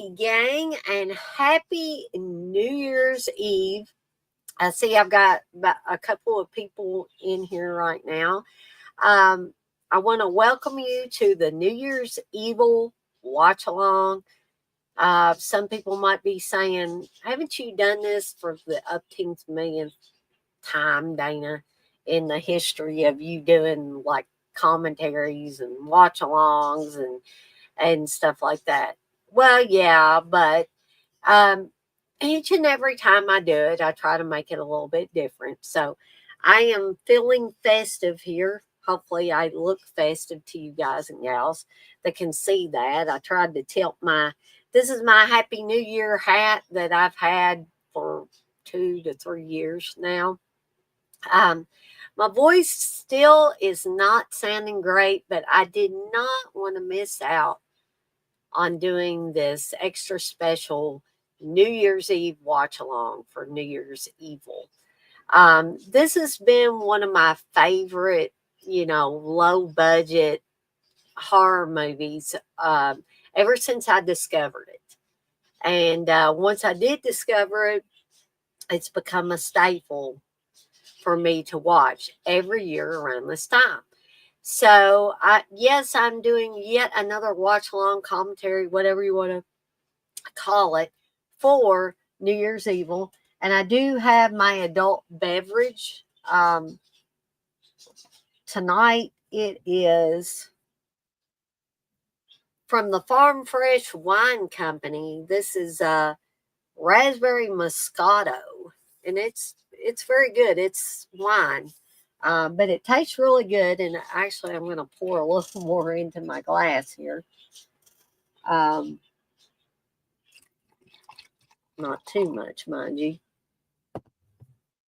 Howdy, gang, and happy New Year's Eve. I see I've got about a couple of people in here right now. Um, I want to welcome you to the New Year's Evil watch along. Some people might be saying, haven't you done this for the upteenth millionth time, Dana, in the history of you doing like commentaries and watch alongs and stuff like that? Well, yeah, but um, each and every time I do it, I try to make it a little bit different. So I am feeling festive here. Hopefully, I look festive to you guys and gals that can see that. I tried to tilt this is my Happy New Year hat that I've had for 2 to 3 years now. Um, my voice still is not sounding great, but I did not want to miss out on doing this extra special New Year's Eve watch along for New Year's Evil. This has been one of my favorite, low budget horror movies ever since I discovered it. And once I did discover it, it's become a staple for me to watch every year around this time. So, yes, I'm doing yet another watch along commentary, whatever you want to call it, for New Year's Evil. And I do have my adult beverage. Tonight it is from the Farm Fresh Wine Company. This is raspberry Moscato, and it's very good. It's wine. But it tastes really good, and actually, I'm going to pour a little more into my glass here. Um, Not too much, mind you.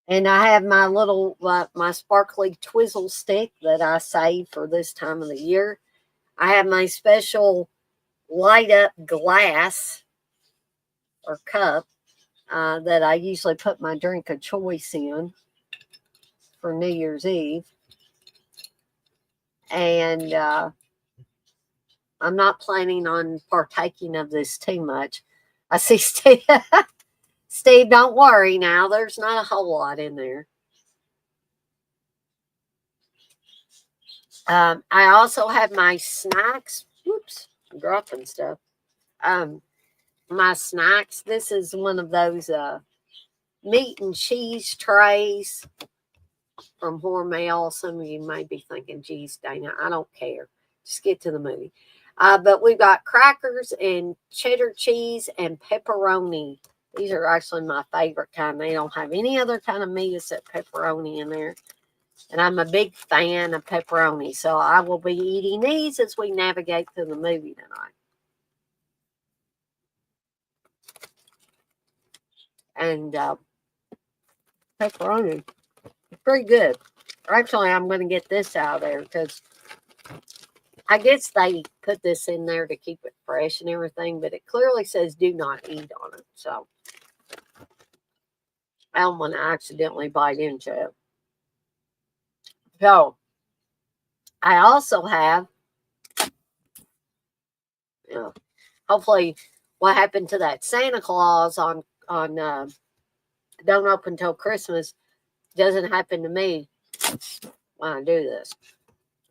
And I have my little, my sparkly Twizzle stick that I save for this time of the year. I have my special light up glass or cup that I usually put my drink of choice in for New Year's Eve. And I'm not planning on partaking of this too much. I see Steve. Steve, don't worry now. There's not a whole lot in there. I also have my snacks. Whoops, I'm dropping stuff. My snacks. This is one of those meat and cheese trays from Hormel. Some of you may be thinking, geez, Dana, I don't care. Just get to the movie. But we've got crackers and cheddar cheese and pepperoni. These are actually my favorite kind. They don't have any other kind of meat except pepperoni in there. And I'm a big fan of pepperoni. So I will be eating these as we navigate through the movie tonight. And pepperoni, it's pretty good. Actually, I'm going to get this out of there because I guess they put this in there to keep it fresh and everything, but it clearly says do not eat on it. So I don't want to accidentally bite into it. So I also have, hopefully what happened to that Santa Claus on Don't Open Till Christmas doesn't happen to me when I do this.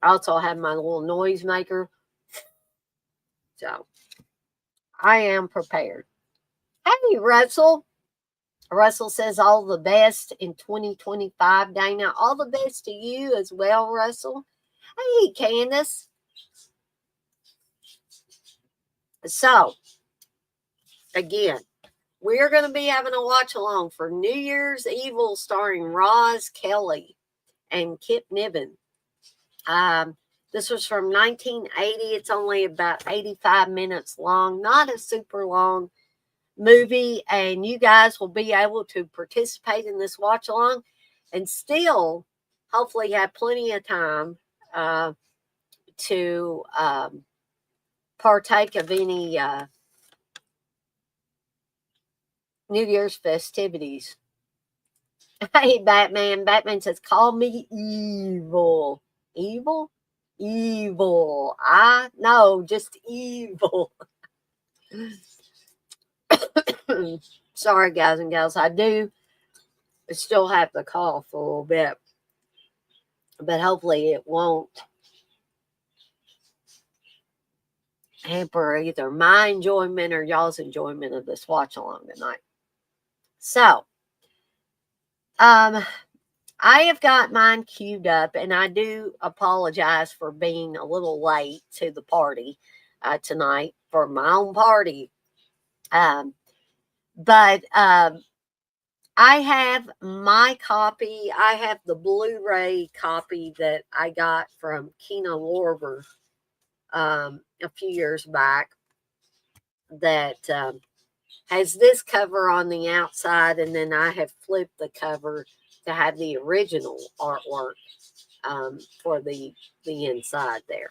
I also have my little noise maker. So I am prepared. Hey, Russell. Russell says all the best in 2025, Dana. All the best to you as well, Russell. Hey, Candace. So, again, we're going to be having a watch along for New Year's Evil starring Roz Kelly and Kip Niven. This was from 1980. It's only about 85 minutes long, not a super long movie, and you guys will be able to participate in this watch along and still hopefully have plenty of time to partake of any New Year's festivities. Hey, Batman. Batman says, call me evil. Evil? Evil. No, just evil. Sorry, guys and gals. I do still have the cough a little bit, but hopefully it won't hamper either my enjoyment or y'all's enjoyment of this watch along tonight. So, I have got mine queued up, and I do apologize for being a little late to the party tonight for my own party. But I have my copy. I have the Blu-ray copy that I got from Kino Lorber a few years back that has this cover on the outside, and then I have flipped the cover to have the original artwork for the inside there.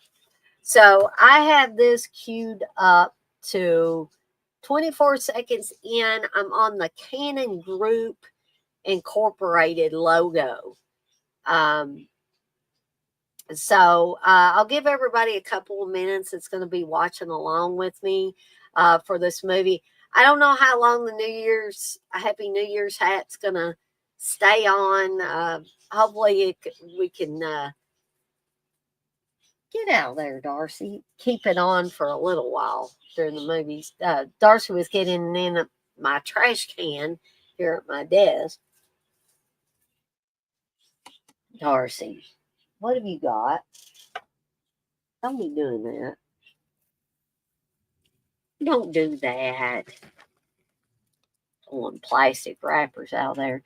So I have this queued up to 24 seconds in. I'm on the Canon Group Incorporated logo. So I'll give everybody a couple of minutes that's going to be watching along with me for this movie. I don't know how long the Happy New Year's hat's going to stay on. Hopefully we can get out there, Darcy. Keep it on for a little while during the movies. Darcy was getting in my trash can here at my desk. Darcy, what have you got? Don't be doing that. Don't do that. Pulling plastic wrappers out there.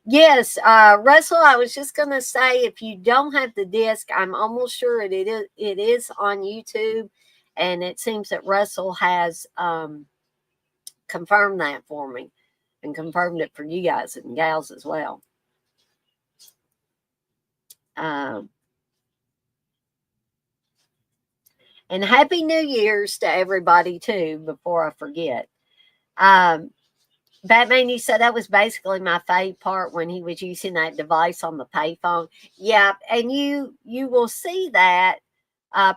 Yes, Russell, I was just going to say, if you don't have the disc, I'm almost sure it is on YouTube. And it seems that Russell has confirmed that for me and confirmed it for you guys and gals as well. And Happy New Year's to everybody, too, before I forget. Batman, you said that was basically my fave part when he was using that device on the payphone. Yeah, and you will see that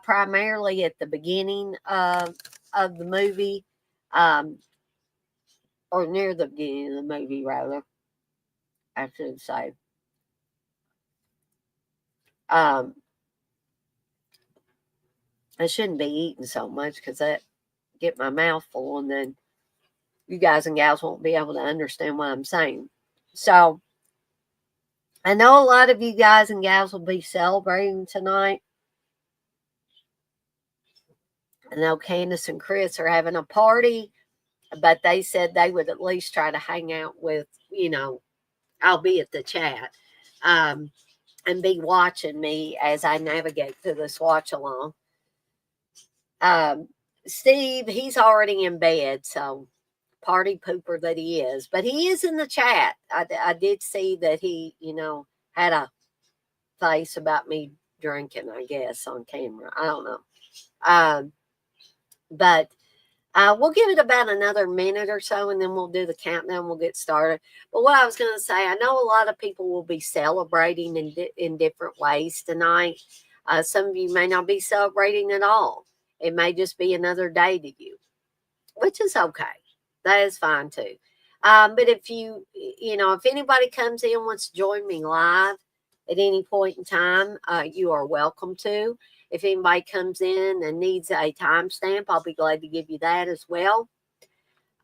primarily at the beginning of the movie, or near the beginning of the movie, rather, I should say. I shouldn't be eating so much because that get my mouth full, and then you guys and gals won't be able to understand what I'm saying. So I know a lot of you guys and gals will be celebrating tonight. I know Candace and Chris are having a party, but they said they would at least try to hang out with, I'll be at the chat, and be watching me as I navigate through this watch along. Steve, he's already in bed, so party pooper that he is, but he is in the chat. I did see that he, had a face about me drinking, I guess, on camera. I don't know. But we'll give it about another minute or so, and then we'll do the countdown. We'll get started. But what I was going to say, I know a lot of people will be celebrating in different ways tonight. Some of you may not be celebrating at all. It may just be another day to you, which is okay. That is fine too. But if if anybody comes in and wants to join me live at any point in time, you are welcome to. If anybody comes in and needs a timestamp, I'll be glad to give you that as well.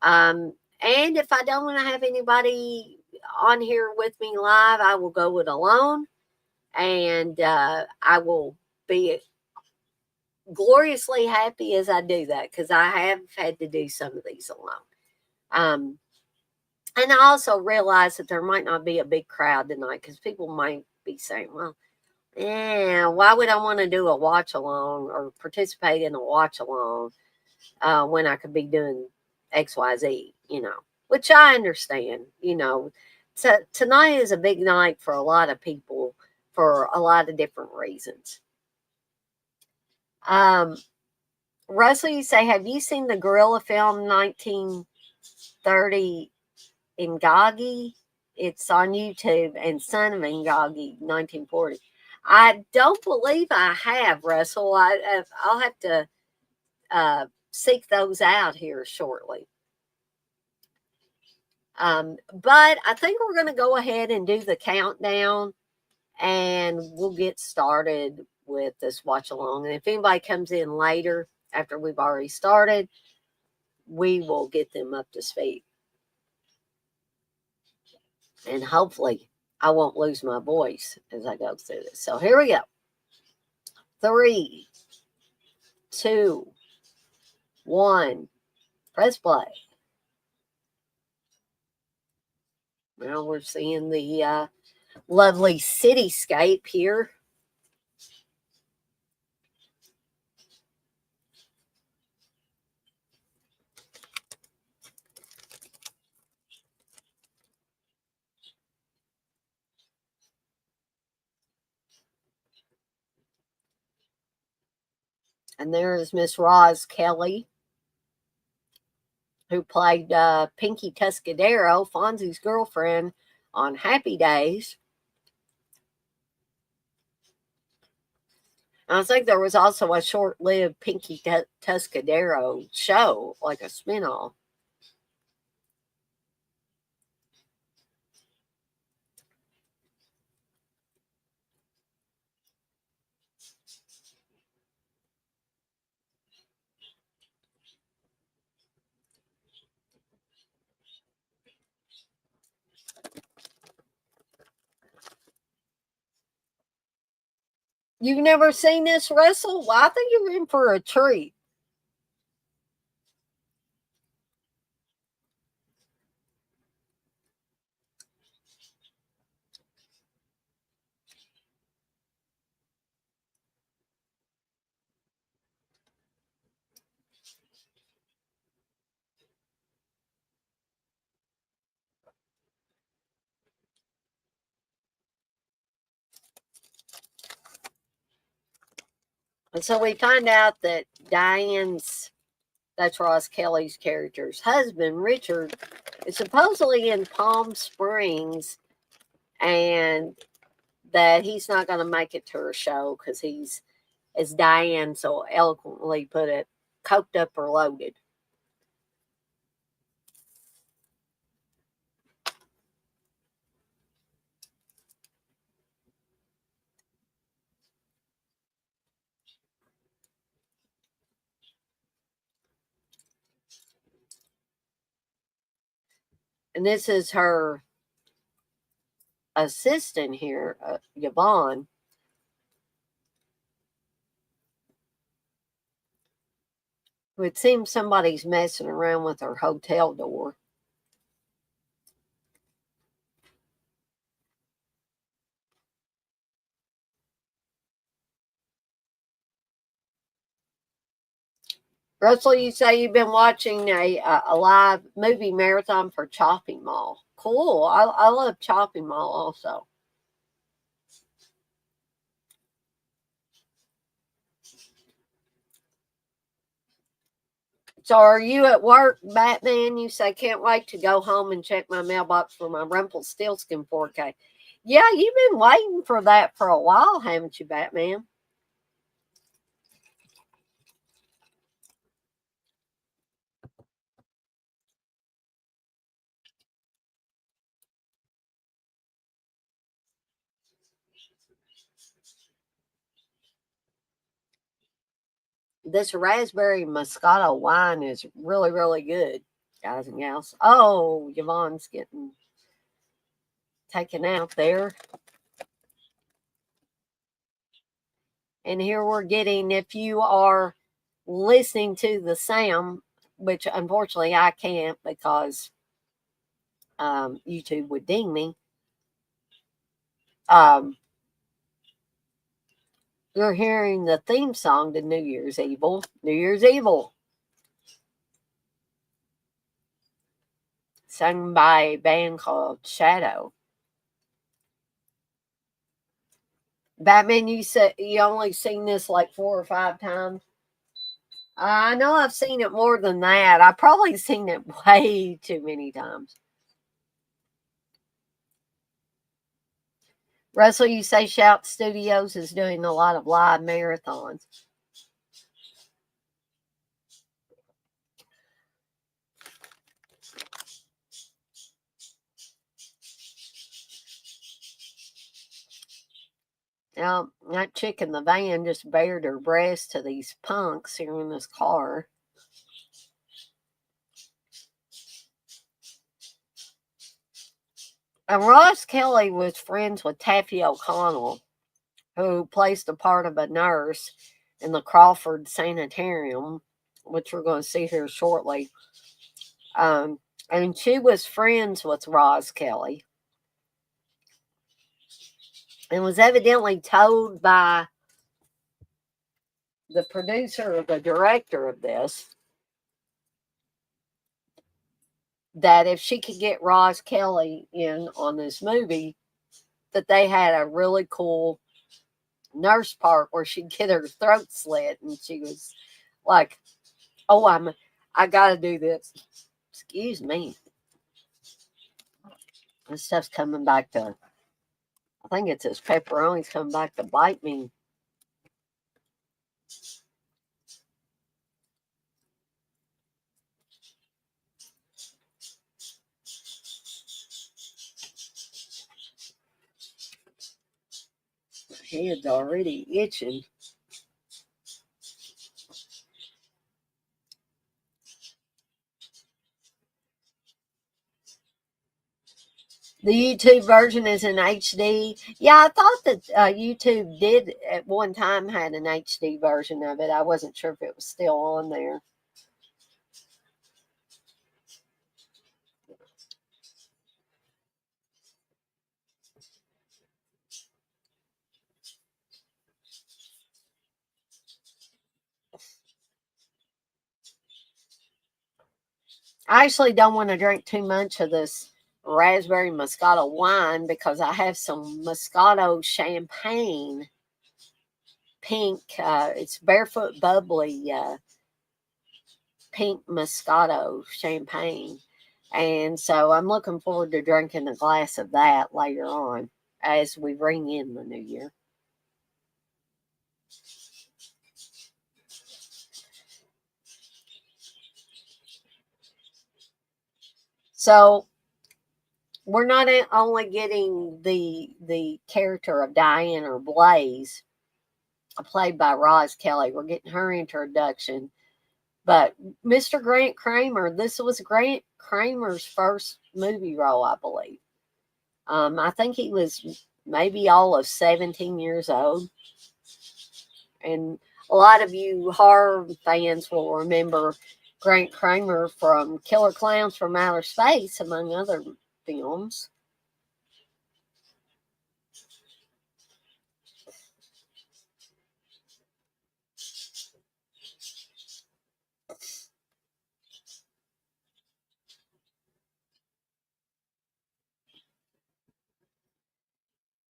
And if I don't want to have anybody on here with me live, I will go it alone. And I will be gloriously happy as I do that, because I have had to do some of these alone. And I also realize that there might not be a big crowd tonight, because people might be saying, well, yeah, why would I want to do a watch along or participate in a watch along when I could be doing XYZ, which I understand. So tonight is a big night for a lot of people for a lot of different reasons. Russell, you say, have you seen the gorilla film 1930 Ingagi? It's on YouTube, and Son of Ingagi 1940. I don't believe I have, Russell. I'll have to seek those out here shortly. But I think we're going to go ahead and do the countdown, and we'll get started with this watch along. And if anybody comes in later after we've already started, we will get them up to speed. And hopefully I won't lose my voice as I go through this. So here we go. 3, 2, 1. Press play. Now we're seeing the lovely cityscape here. And there is Miss Roz Kelly, who played Pinky Tuscadero, Fonzie's girlfriend, on Happy Days. And I think there was also a short-lived Pinky Tuscadero show, like a spinoff. You've never seen this, Russell? Well, I think you're in for a treat. And so we find out that that's Roz Kelly's character's husband, Richard, is supposedly in Palm Springs, and that he's not going to make it to her show because he's, as Diane so eloquently put it, coked up or loaded. And this is her assistant here, Yvonne. It seems somebody's messing around with her hotel door. Russell, you say you've been watching a live movie marathon for Chopping Mall. Cool. I love Chopping Mall also. So are you at work, Batman? You say, can't wait to go home and check my mailbox for my Rumpelstiltskin 4K. Yeah, you've been waiting for that for a while, haven't you, Batman? This raspberry Moscato wine is really, really good, guys and gals. Oh, Yvonne's getting taken out there. And here we're getting, if you are listening to the sound, which unfortunately I can't because YouTube would ding me. You're hearing the theme song to New Year's Evil. New Year's Evil. Sung by a band called Shadow. Batman, you said you only seen this like 4 or 5 times. I know I've seen it more than that. I've probably seen it way too many times. Russell, you say Shout Studios is doing a lot of live marathons. That chick in the van just bared her breast to these punks here in this car. And Ross Kelly was friends with Taffy O'Connell, who plays the part of a nurse in the Crawford Sanitarium, which we're going to see here shortly. And she was friends with Roz Kelly and was evidently told by the producer or the director of this that if she could get Roz Kelly in on this movie, that they had a really cool nurse part where she'd get her throat slit, and she was like, "Oh, I gotta do this." Excuse me. This stuff's coming back to. I think it's this pepperoni's coming back to bite me. My head's already itching. The YouTube version is in HD. Yeah, I thought that YouTube did at one time had an HD version of it. I wasn't sure if it was still on there. I actually don't want to drink too much of this raspberry Moscato wine because I have some Moscato champagne pink. It's Barefoot Bubbly pink Moscato champagne. And so I'm looking forward to drinking a glass of that later on as we bring in the new year. So we're not only getting the character of Diane or Blaze, played by Roz Kelly. We're getting her introduction. But Mr. Grant Kramer, this was Grant Kramer's first movie role, I believe. I think he was maybe all of 17 years old. And a lot of you horror fans will remember Grant Kramer from Killer Clowns from Outer Space, among other films.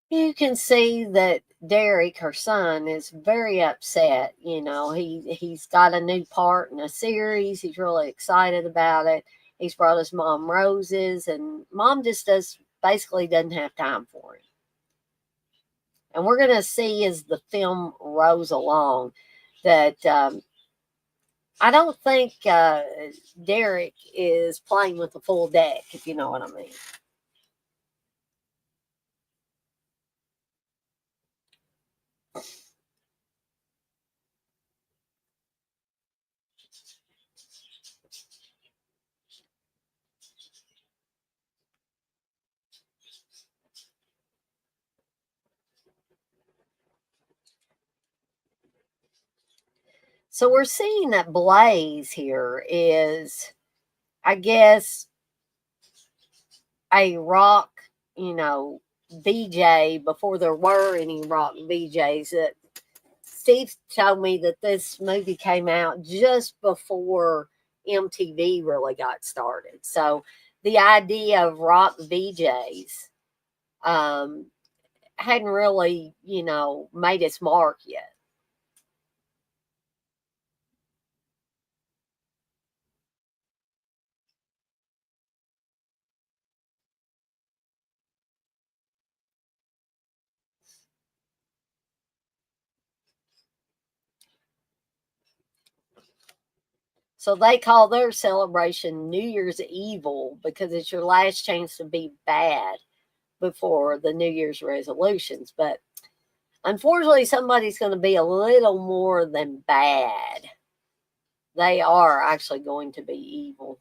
You can see that Derek, her son, is very upset. You know, he's got a new part in a series. He's really excited about it. He's brought his mom roses, and mom just basically doesn't have time for him. And we're going to see as the film rolls along that I don't think Derek is playing with a full deck, if you know what I mean. So we're seeing that Blaze here is, I guess, a rock, VJ before there were any rock VJs. Steve told me that this movie came out just before MTV really got started. So the idea of rock VJs hadn't really, made its mark yet. So they call their celebration New Year's Evil because it's your last chance to be bad before the New Year's resolutions. But Unfortunately, somebody's going to be a little more than bad. They are actually going to be evil.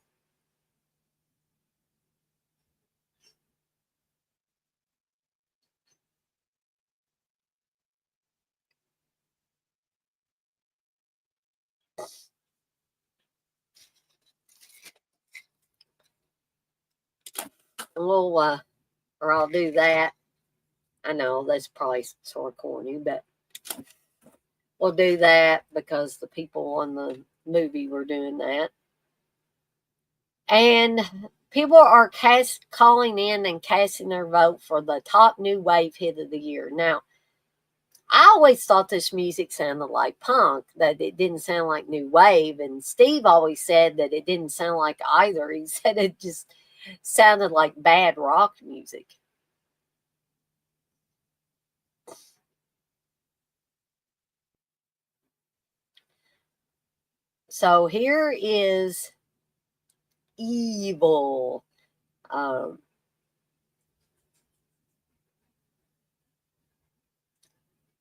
We'll, or I'll do that. I know that's probably sort of corny, but we'll do that because the people on the movie were doing that. And people are calling in and casting their vote for the top new wave hit of the year. Now, I always thought this music sounded like punk, that it didn't sound like new wave. And Steve always said that it didn't sound like either. He said it just sounded like bad rock music. So here is Evil.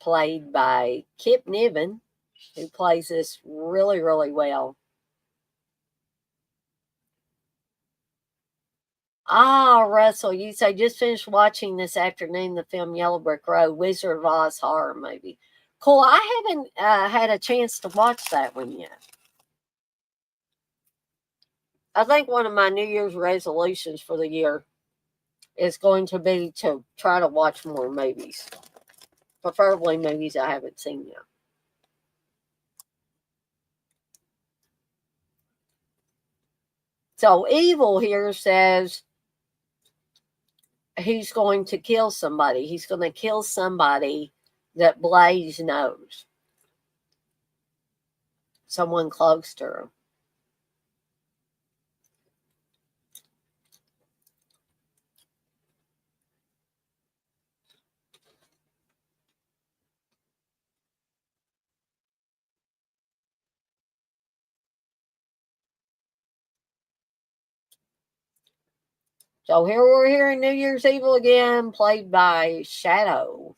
Played by Kip Niven, who plays this really, really well. Ah, Russell, you say just finished watching this afternoon the film Yellow Brick Road, Wizard of Oz horror movie. Cool. I haven't had a chance to watch that one yet. I think one of my New Year's resolutions for the year is going to be to try to watch more movies, preferably movies I haven't seen yet. So Evil here says he's going to kill somebody. He's going to kill somebody that Blaze knows. Someone close to him. So here we're hearing New Year's Evil again, played by Shadow.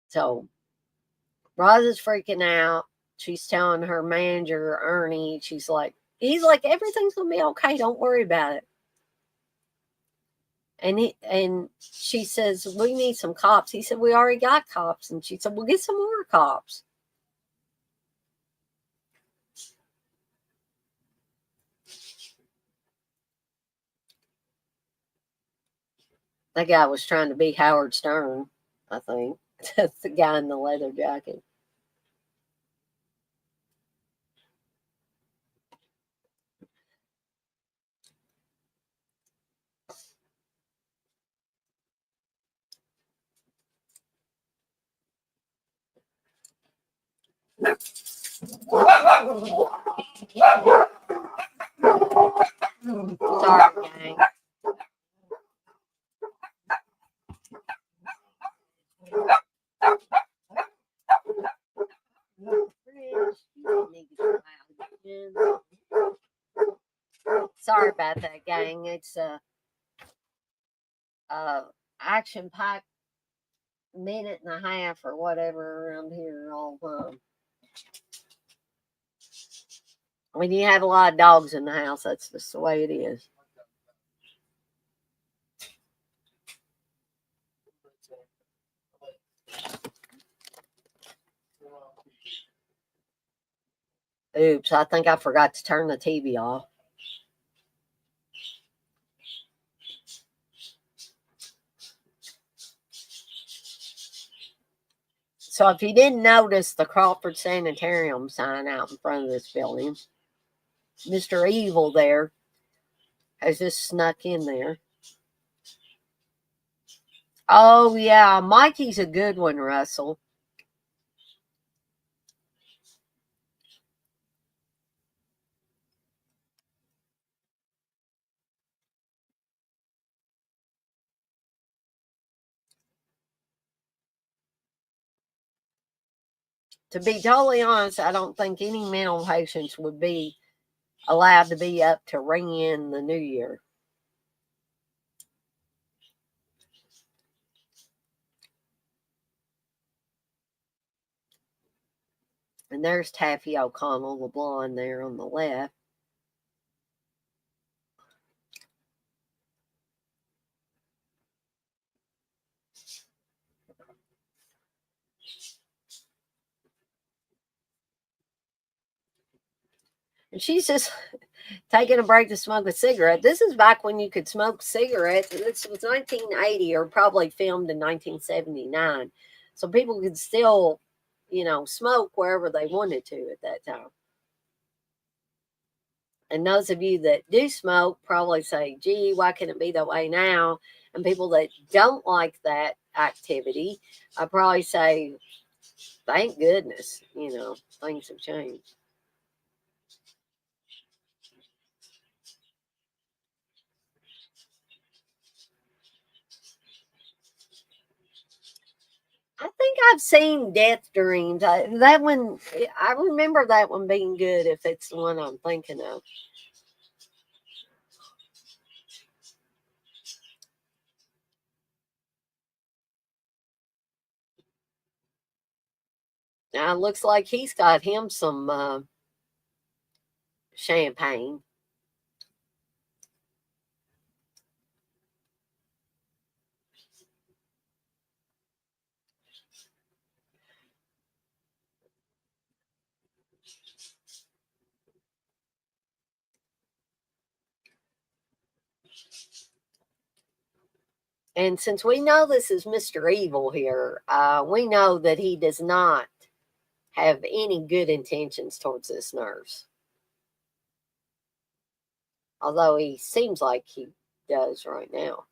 So Roz is freaking out. She's telling her manager, Ernie, he's like, everything's gonna be okay, don't worry about it. And she says, we need some cops. He said, we already got cops. And she said, we'll get some more cops. That guy was trying to be Howard Stern, I think. That's the guy in the leather jacket. Sorry, gang. Sorry about that, gang. It's a action-packed minute and a half or whatever around here all the time. When you have a lot of dogs in the house, that's just the way it is. Oops, I think I forgot to turn the TV off. So if you didn't notice the Crawford Sanitarium sign out in front of this building, Mr. Evil there has just snuck in there. Oh, yeah. Mikey's a good one, Russell. To be totally honest, I don't think any mental patients would be allowed to be up to ring in the new year. And there's Taffy O'Connell, the blonde there on the left. And she's just taking a break to smoke a cigarette. This is back when you could smoke cigarettes. This was 1980 or probably filmed in 1979. So people could still, smoke wherever they wanted to at that time. And those of you that do smoke probably say, gee, why can't it be that way now? And people that don't like that activity, I probably say, thank goodness, things have changed. I think I've seen Death Dreams. That one, I remember that one being good if it's the one I'm thinking of. Now it looks like he's got him some champagne. And since we know this is Mr. Evil here, we know that he does not have any good intentions towards this nurse. Although he seems like he does right now.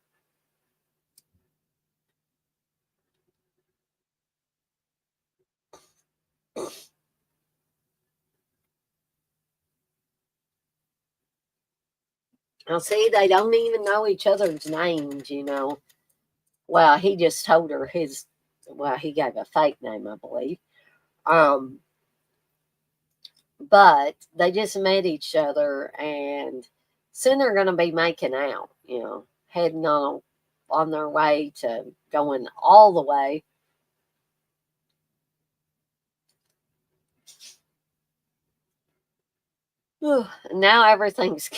Now, see, they don't even know each other's names. Well, he just told her he gave a fake name, I believe. Um, but they just met each other and soon they're going to be making out, heading on their way to going all the way. Now everything's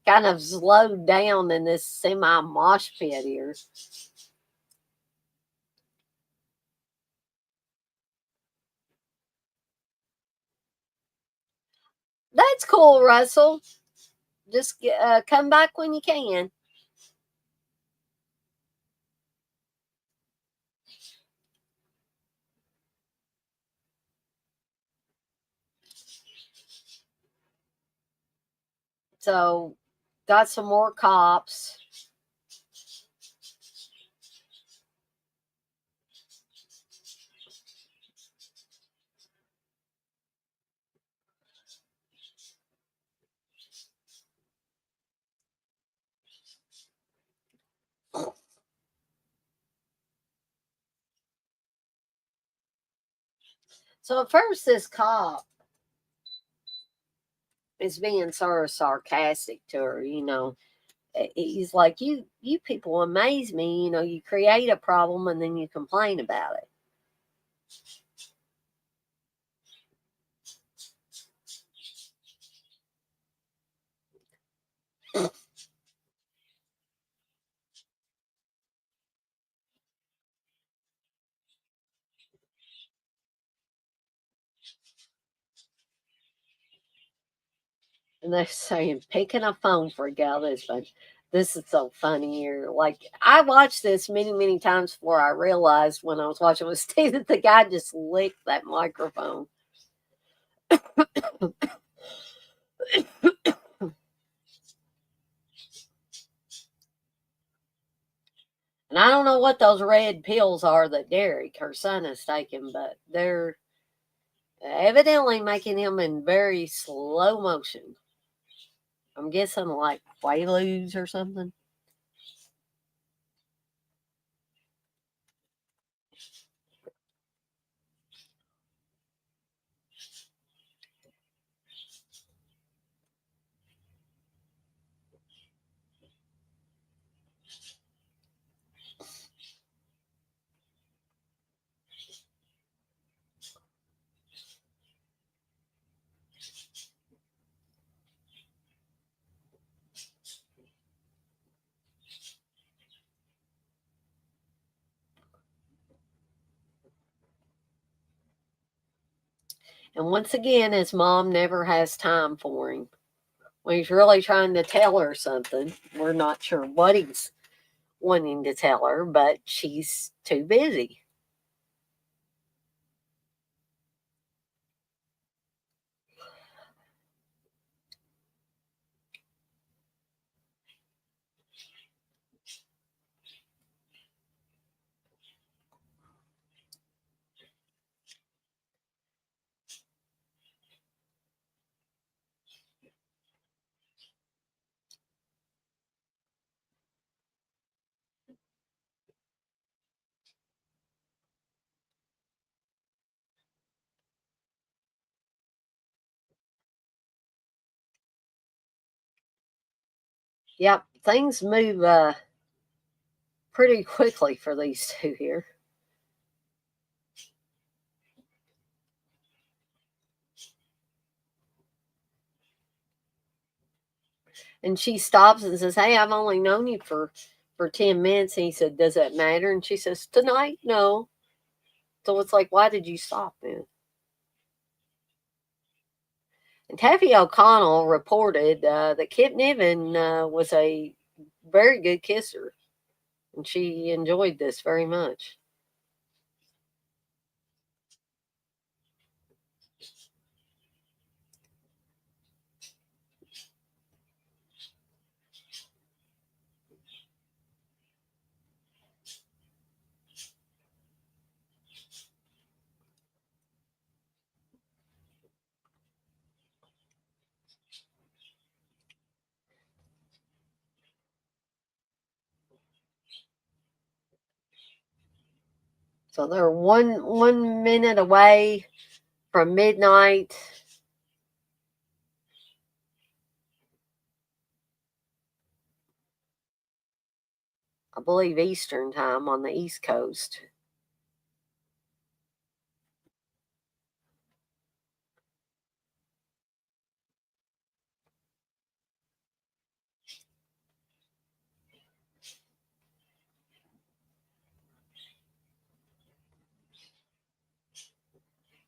kind of slowed down in this semi mosh pit here. That's cool, Russell. Just come back when you can. So, got some more cops. So, at first, this cop is being sort of sarcastic to her. He's like, you people amaze me. You create a problem and then you complain about it. And they're saying picking a phone for a gal this fun. This is so funny here. Like I watched this many, many times before I realized when I was watching with Steve that the guy just licked that microphone. And I don't know what those red pills are that Derek, her son, is taking, but they're evidently making him in very slow motion. I'm guessing like Quaaludes or something. And once again, his mom never has time for him. When he's really trying to tell her something, we're not sure what he's wanting to tell her, but she's too busy. Yep, things move pretty quickly for these two here. And she stops and says, "Hey, I've only known you for 10 minutes." And he said, "Does that matter?" And she says, "Tonight, no." So it's like, why did you stop then? And Taffy O'Connell reported that Kip Niven was a very good kisser, and she enjoyed this very much. So they're one minute away from midnight. I believe Eastern time on the East Coast.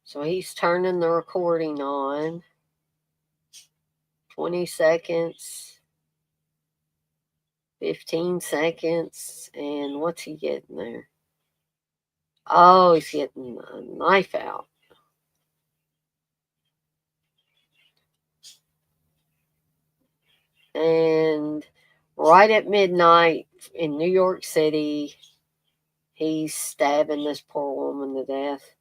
So he's turning the recording on. 20 seconds, 15 seconds, and what's he getting there? Oh, he's getting a knife out. And right at midnight in New York City, he's stabbing this poor woman to death.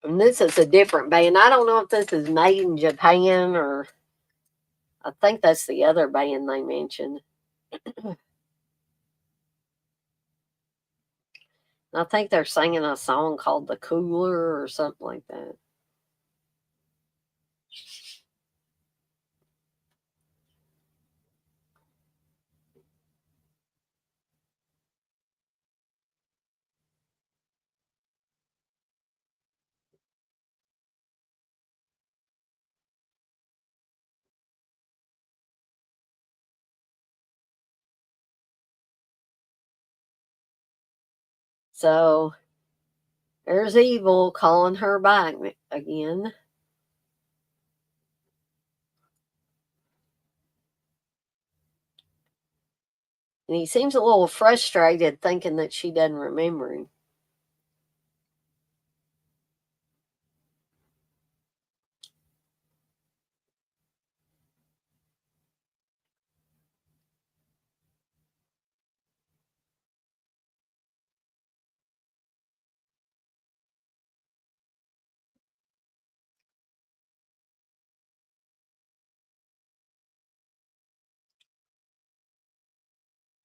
And this is a different band. I don't know if this is made in Japan or I think that's the other band they mentioned. I think they're singing a song called The Cooler or something like that. So there's Evil calling her back again. And he seems a little frustrated thinking that she doesn't remember him.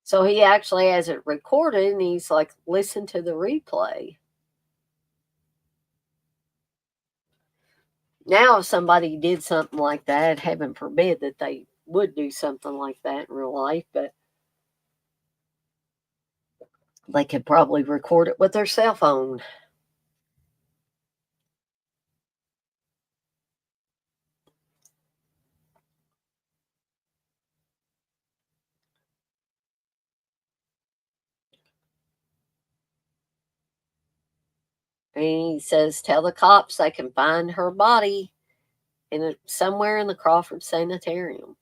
So he actually has it recorded and he's like, listen to the replay. Now, if somebody did something like that, heaven forbid that they would do something like that in real life, but they could probably record it with their cell phone. And he says, tell the cops they can find her body somewhere in the Crawford Sanitarium.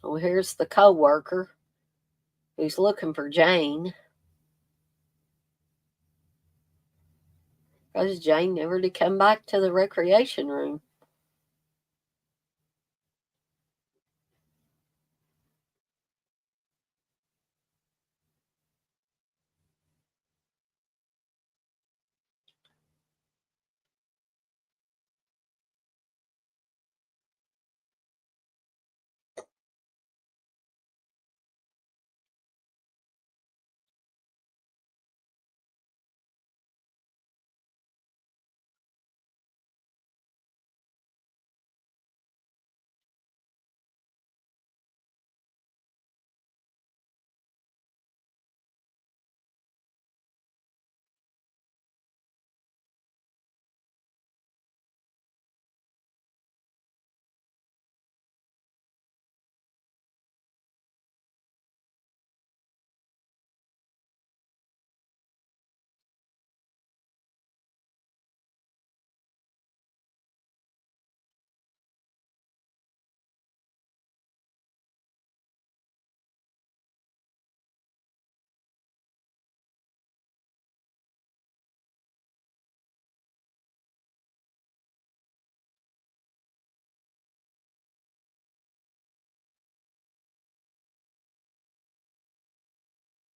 Well, here's the co-worker who's looking for Jane. Because Jane never did come back to the recreation room.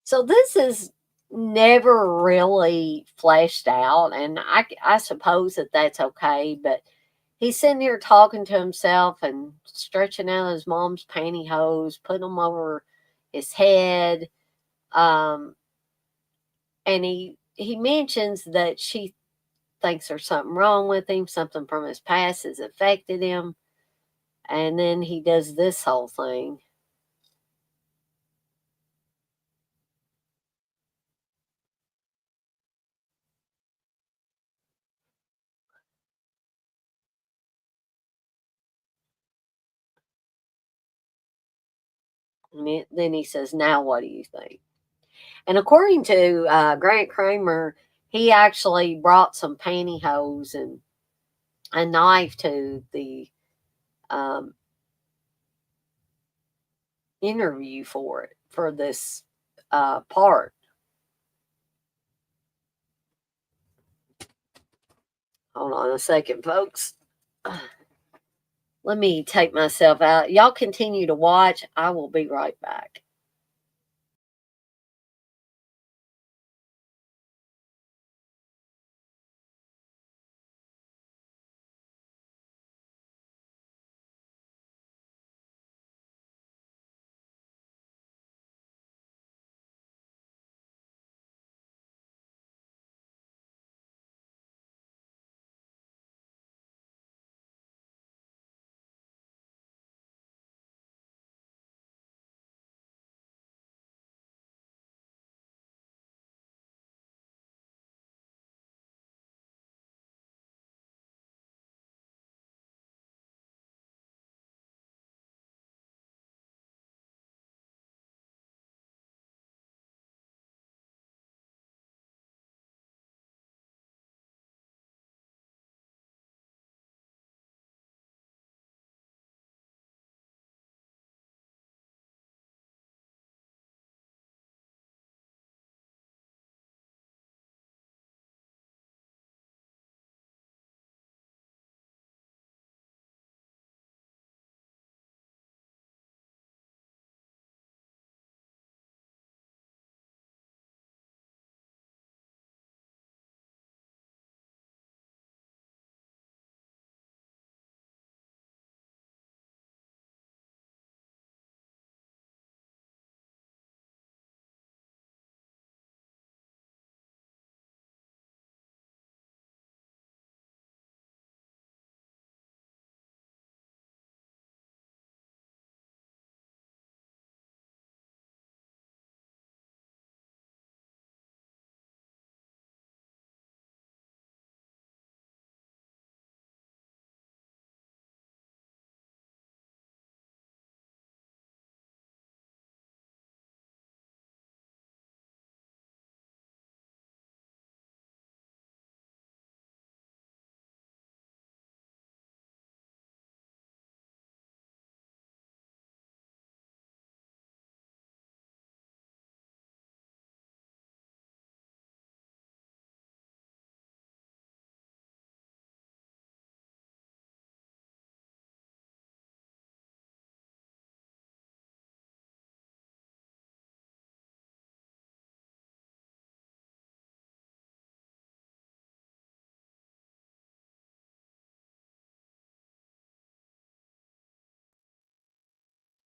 So this is never really fleshed out, and I suppose that that's okay, but he's sitting here talking to himself and stretching out his mom's pantyhose, putting them over his head. Um, and he mentions that she thinks there's something wrong with him, something from his past has affected him, and then he does this whole thing. And then he says, "Now, what do you think?" And according to Grant Kramer, he actually brought some pantyhose and a knife to the um, interview for this part. Hold on a second, folks. Let me take myself out. Y'all continue to watch. I will be right back.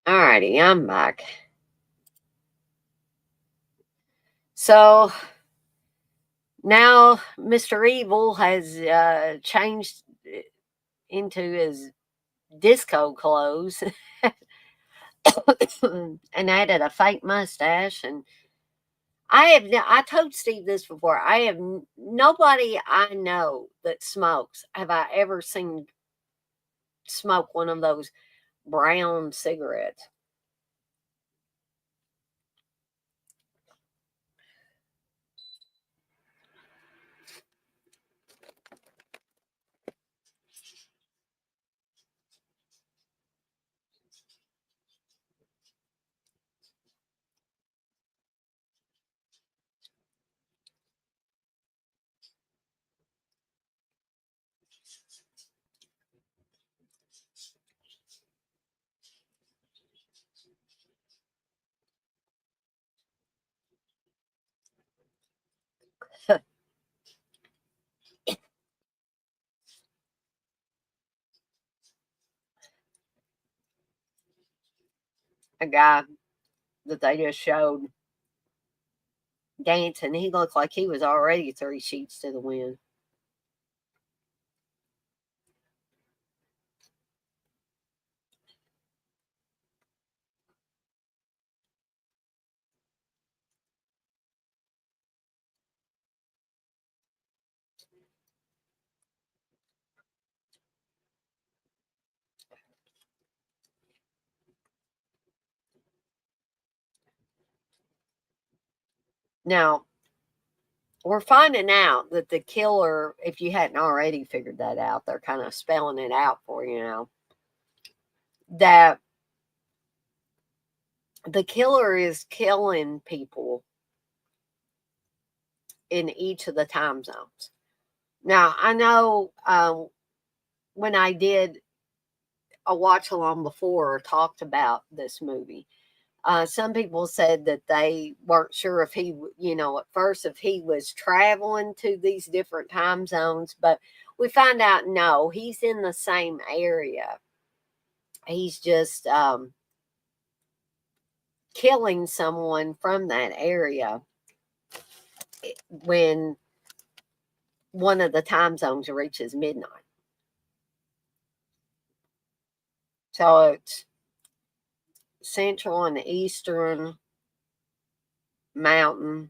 Alrighty, I'm back. So now Mr. Evil has changed into his disco clothes and added a fake mustache. And I told Steve this before. I have nobody I know that smokes have I ever seen smoke one of those brown cigarettes. A guy that they just showed dancing, he looked like he was already 3 sheets to the wind. Now, we're finding out that the killer, if you hadn't already figured that out, they're kind of spelling it out for you now, that the killer is killing people in each of the time zones. Now, I know when I did a watch along before or talked about this movie, some people said that they weren't sure if he, at first, if he was traveling to these different time zones, but we find out no, he's in the same area. He's just killing someone from that area when one of the time zones reaches midnight. So it's Central and Eastern, Mountain,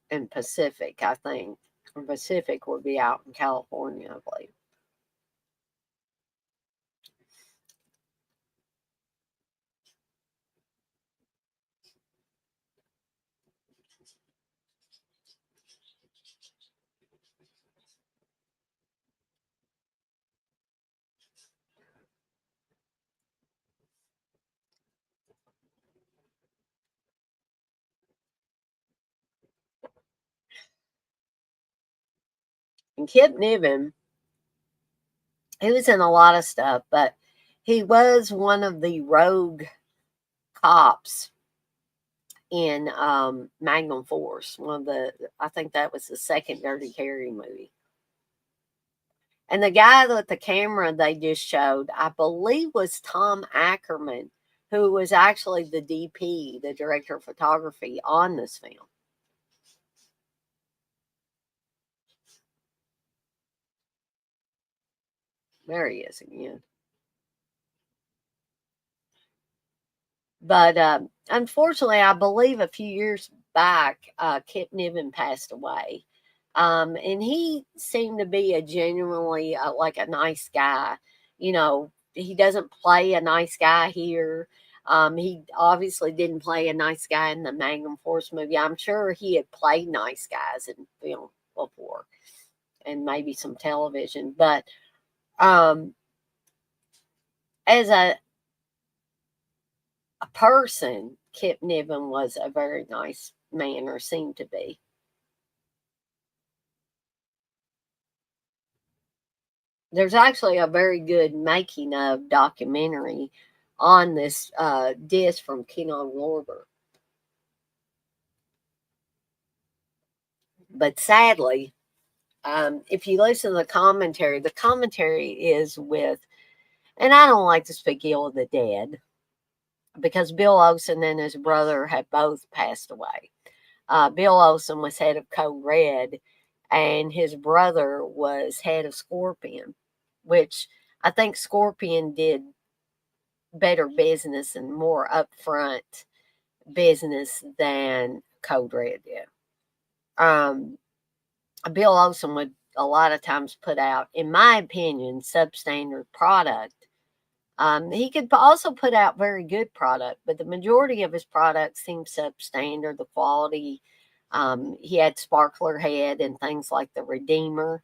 and Pacific, I think. And Pacific would be out in California, I believe. And Kip Niven, he was in a lot of stuff, but he was one of the rogue cops in Magnum Force. I think that was the second Dirty Harry movie. And the guy with the camera they just showed, I believe, was Tom Ackerman, who was actually the DP, the director of photography on this film. There he is again. But unfortunately, I believe a few years back, Kip Niven passed away. And he seemed to be a genuinely like a nice guy. He doesn't play a nice guy here. He obviously didn't play a nice guy in the Magnum Force movie. I'm sure he had played nice guys in film before and maybe some television. But um, as a person, Kip Niven was a very nice man, or seemed to be. There's actually a very good making of documentary on this disc from Kino Lorber. But sadly, if you listen to the commentary is with, and I don't like to speak ill of the dead, because Bill Olsen and his brother had both passed away. Bill Olsen was head of Code Red, and his brother was head of Scorpion, which I think Scorpion did better business and more upfront business than Code Red did. Bill Olsen would a lot of times put out, in my opinion, substandard product. He could also put out very good product, but the majority of his products seemed substandard. The quality, he had sparkler head and things like the Redeemer,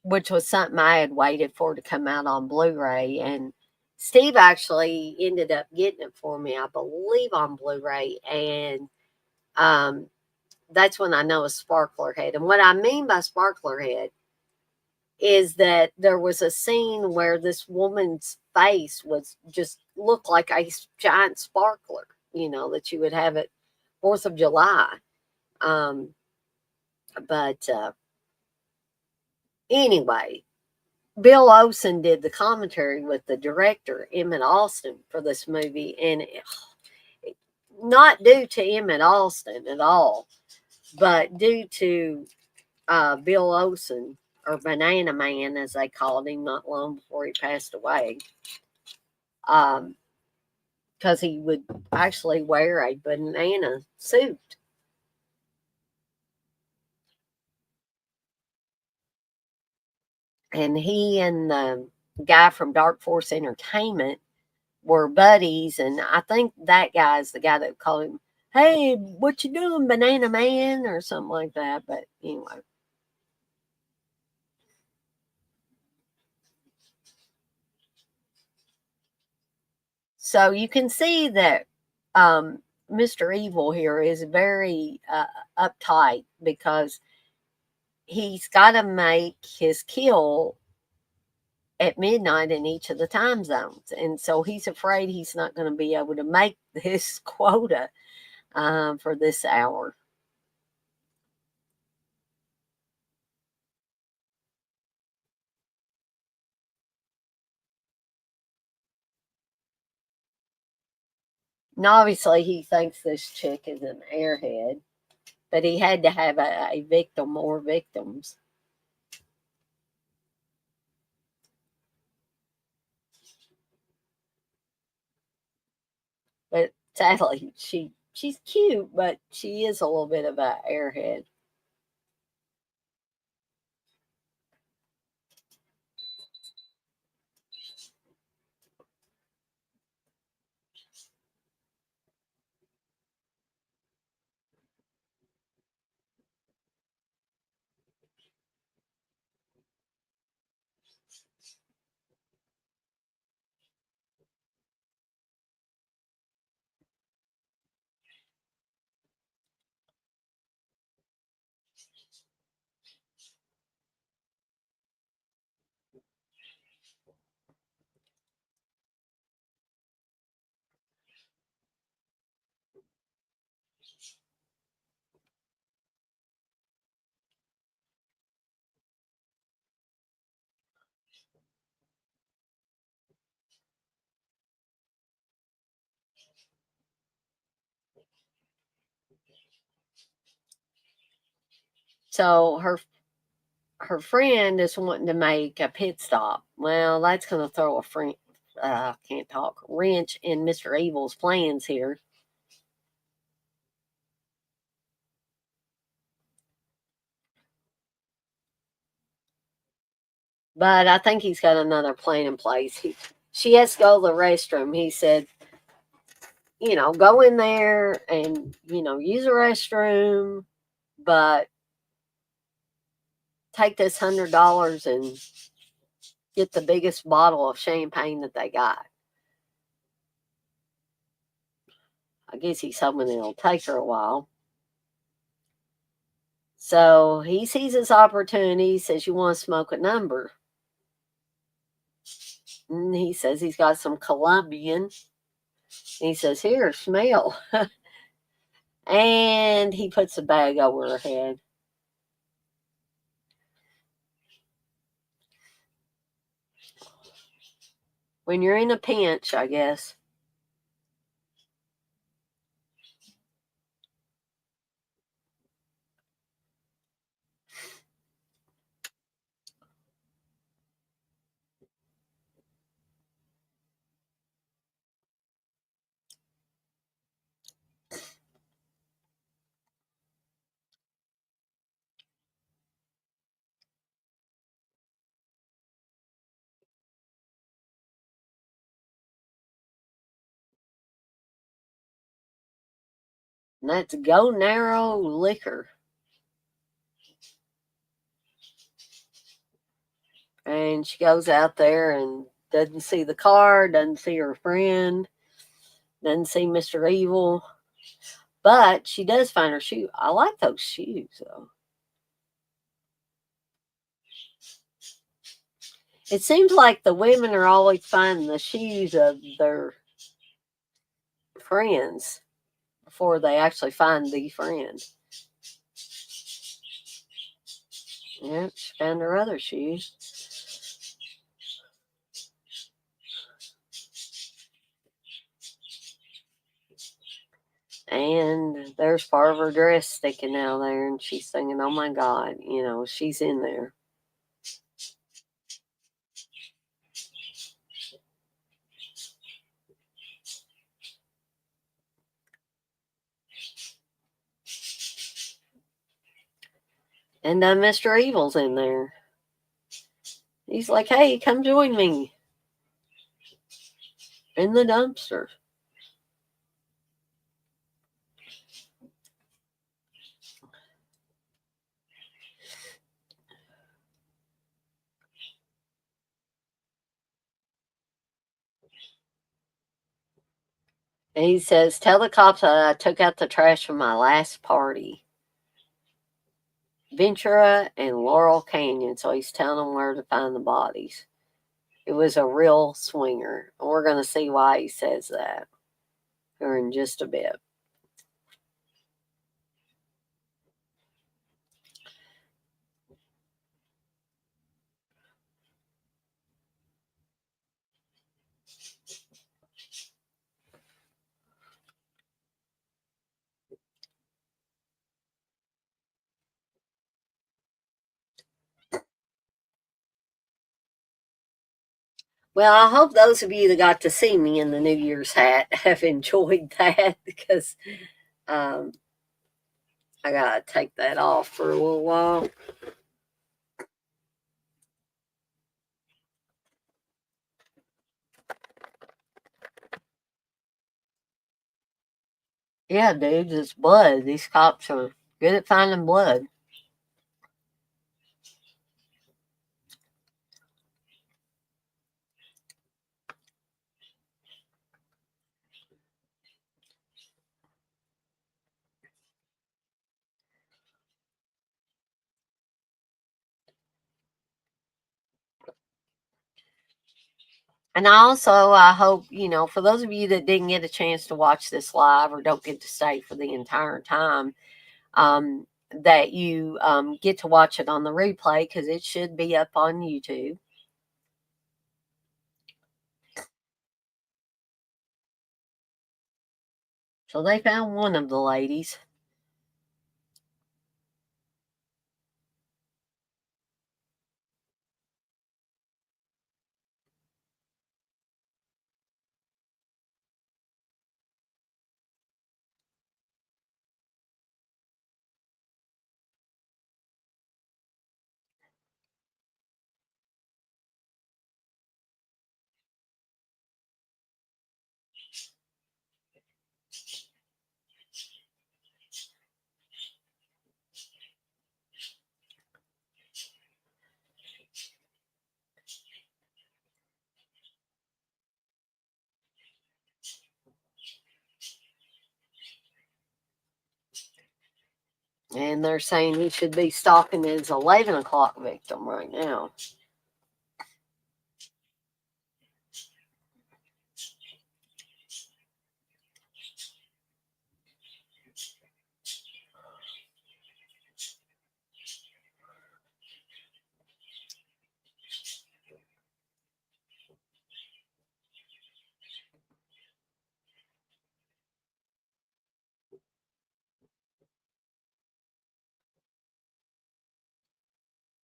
which was something I had waited for to come out on Blu-ray. And Steve actually ended up getting it for me, I believe, on Blu-ray. And that's when I know a sparkler head. And what I mean by sparkler head is that there was a scene where this woman's face was just looked like a giant sparkler, that you would have at 4th of July. But anyway, Bill Olsen did the commentary with the director, Emmett Austin, for this movie. And not due to Emmett Austin at all, but due to Bill Olsen, or Banana Man, as they called him not long before he passed away. Because he would actually wear a banana suit. And he and the guy from Dark Force Entertainment were buddies, and I think that guy is the guy that called him, "Hey, what you doing, Banana Man?" or something like that. But anyway. So you can see that Mr. Evil here is very uptight because he's got to make his kill at midnight in each of the time zones. And so he's afraid he's not going to be able to make this quota for this hour. And obviously, he thinks this chick is an airhead, but he had to have a victim or victims. But sadly, she's cute, but she is a little bit of an airhead. So her friend is wanting to make a pit stop. Well, that's going to throw a can't talk, wrench in Mr. Evil's plans here. But I think he's got another plan in place. She has to go to the restroom. He said, go in there and, use the restroom, but take this $100 and get the biggest bottle of champagne that they got. I guess he's hoping it'll take her a while. So he sees his opportunity. He says, "You want to smoke a number?" And he says he's got some Colombian. He says, "Here, smell." And he puts a bag over her head. when you're in a pinch, I guess. And that's Go Narrow Liquor. And she goes out there and doesn't see the car, doesn't see her friend, doesn't see Mr. Evil. But she does find her shoe. I like those shoes, though. It seems like the women are always finding the shoes of their friends before they actually find the friend. Yep, she found her other shoes. And there's part of her dress sticking out there, and she's thinking, oh my God, she's in there. And Mr. Evil's in there. He's like, hey, come join me in the dumpster. And he says, tell the cops I took out the trash from my last party. Ventura and Laurel Canyon. So he's telling them where to find the bodies. It was a real swinger. And we're going to see why he says that here in just a bit. Well, I hope those of you that got to see me in the New Year's hat have enjoyed that because I got to take that off for a little while. Yeah, dude, it's blood. These cops are good at finding blood. And I hope, for those of you that didn't get a chance to watch this live or don't get to stay for the entire time, that you get to watch it on the replay because it should be up on YouTube. So they found one of the ladies. And they're saying he should be stalking his 11 o'clock victim right now.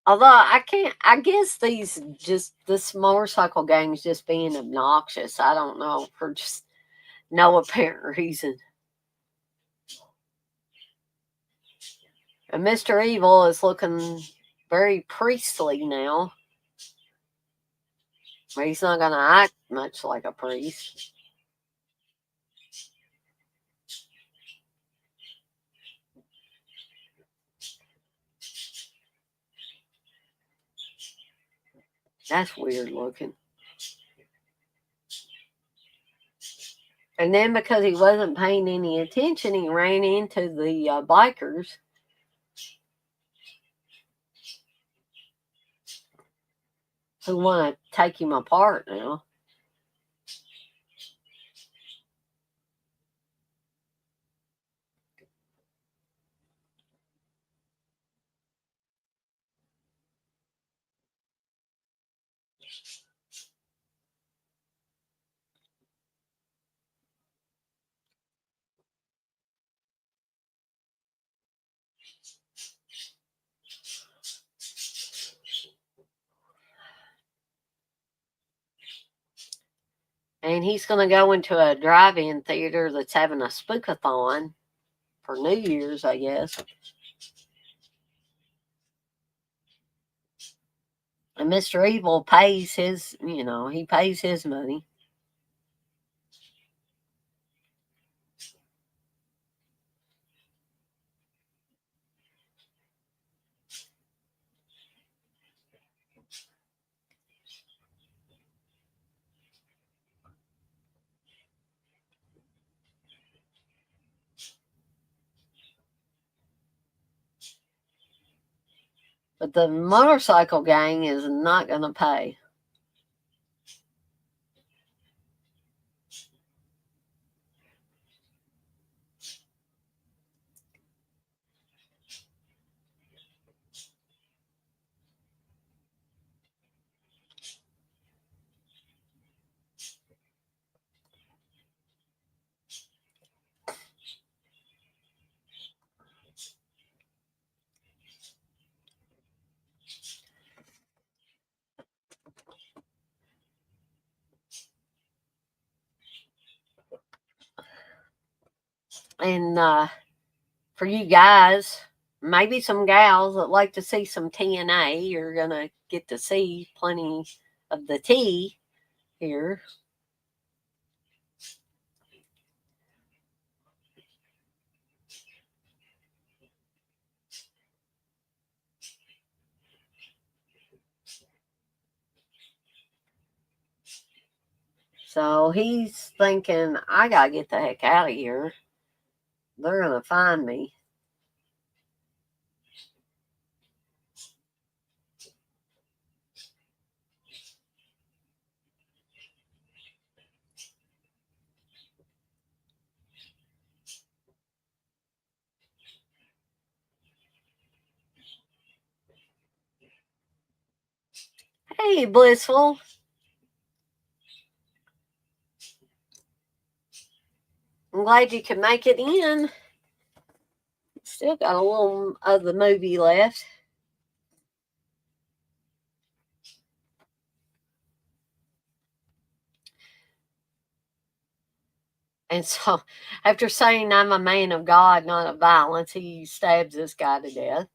Although I can't, I guess this motorcycle gang's just being obnoxious. I don't know, for just no apparent reason. And Mr. Evil is looking very priestly now. But he's not going to act much like a priest. That's weird looking. And then because he wasn't paying any attention, he ran into the bikers who want to take him apart now. And he's going to go into a drive-in theater that's having a spookathon for New Year's, I guess. And Mr. Evil pays his, he pays his money. But the motorcycle gang is not going to pay. And for you guys, maybe some gals that like to see some TNA, you're going to get to see plenty of the tea here. So he's thinking, I got to get the heck out of here. They're going to find me. Hey, Blissful. I'm glad you could make it in. Still got a little of the movie left. And so, after saying, I'm a man of God, not of violence, he stabs this guy to death.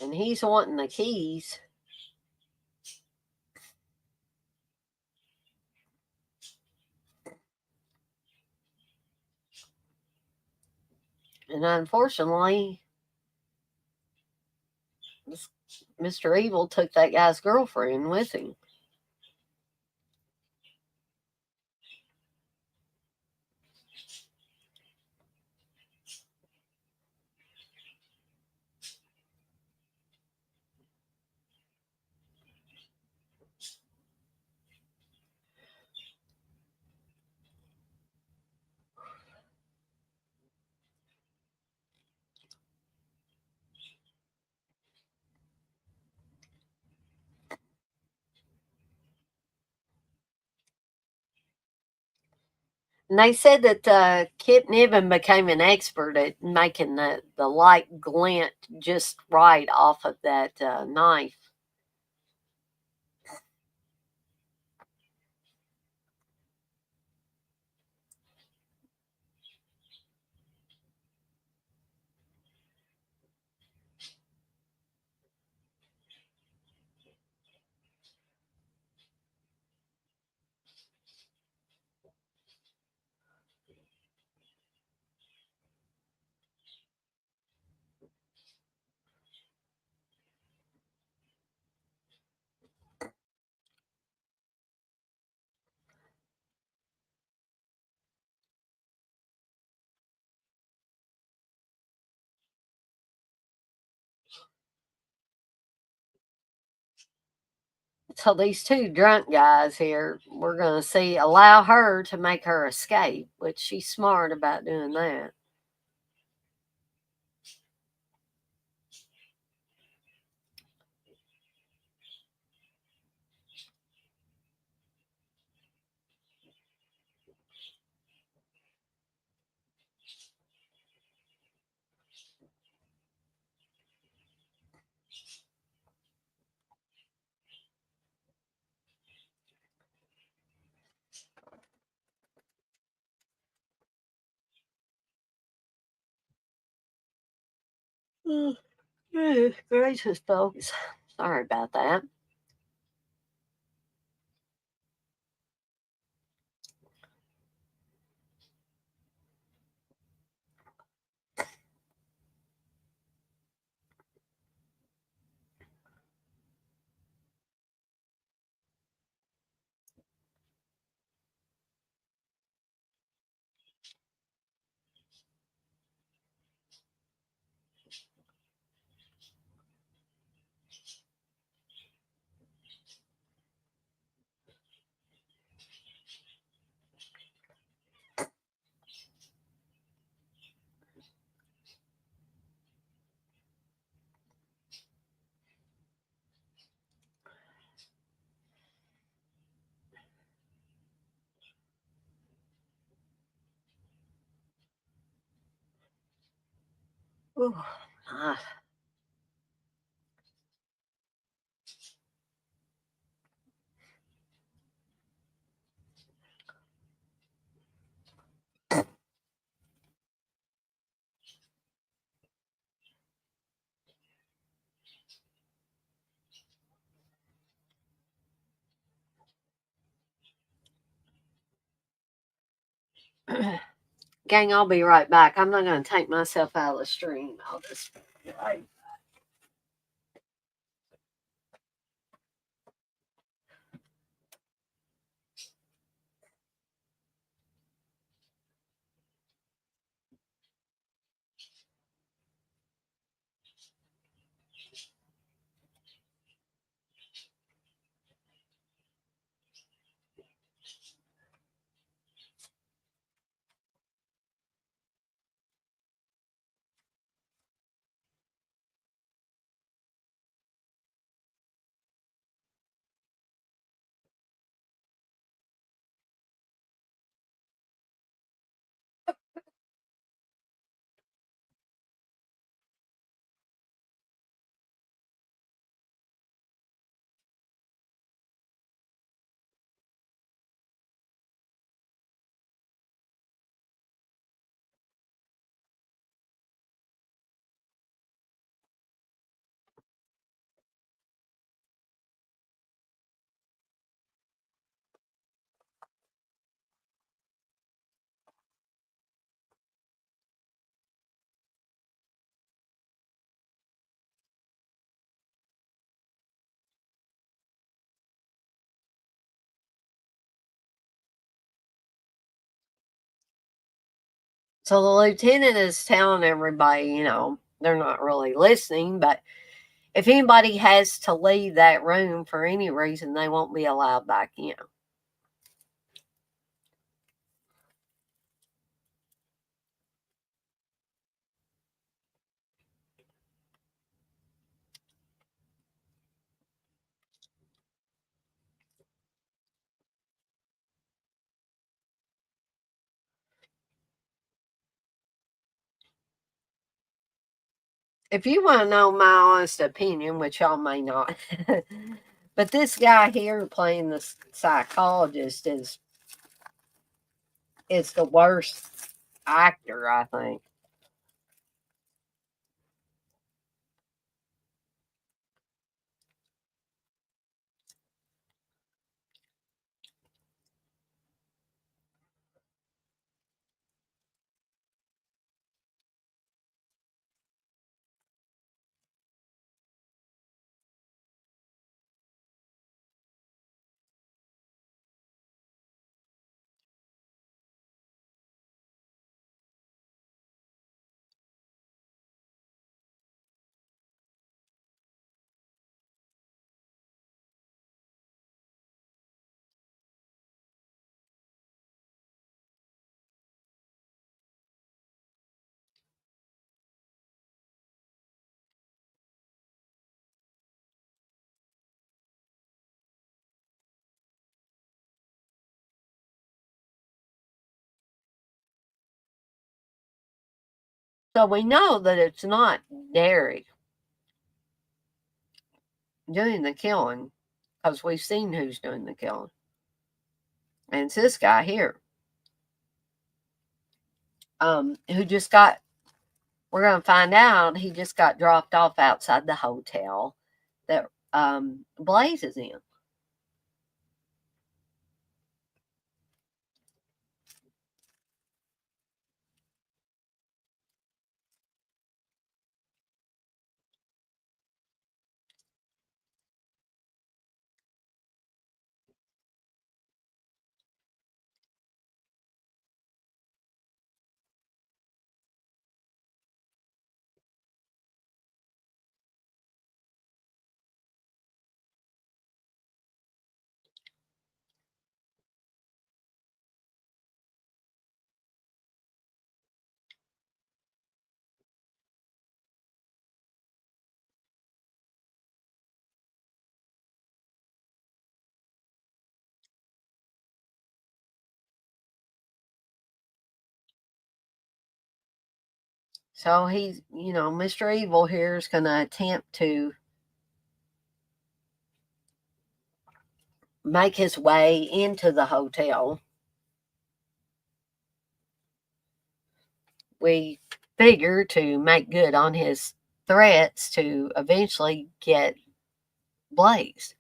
And he's wanting the keys. And unfortunately, Mr. Evil took that guy's girlfriend with him. And they said that Kip Niven became an expert at making the light glint just right off of that knife. So these two drunk guys here, we're going to see allow her to make her escape, which she's smart about doing that. Gracious, folks. Sorry about that. Ooh, ah. Gang, I'll be right back. I'm not going to take myself out of the stream. I'll just be right. So the lieutenant is telling everybody, they're not really listening, but if anybody has to leave that room for any reason, they won't be allowed back in. if you want to know my honest opinion, which y'all may not, but this guy here playing the psychologist is the worst actor, I think. So we know that it's not Derek doing the killing because we've seen who's doing the killing. And it's this guy here, who just got, we're going to find out he just got dropped off outside the hotel that Blaze is in. So he's, Mr. Evil here is going to attempt to make his way into the hotel. We figure to make good on his threats to eventually get Blaze.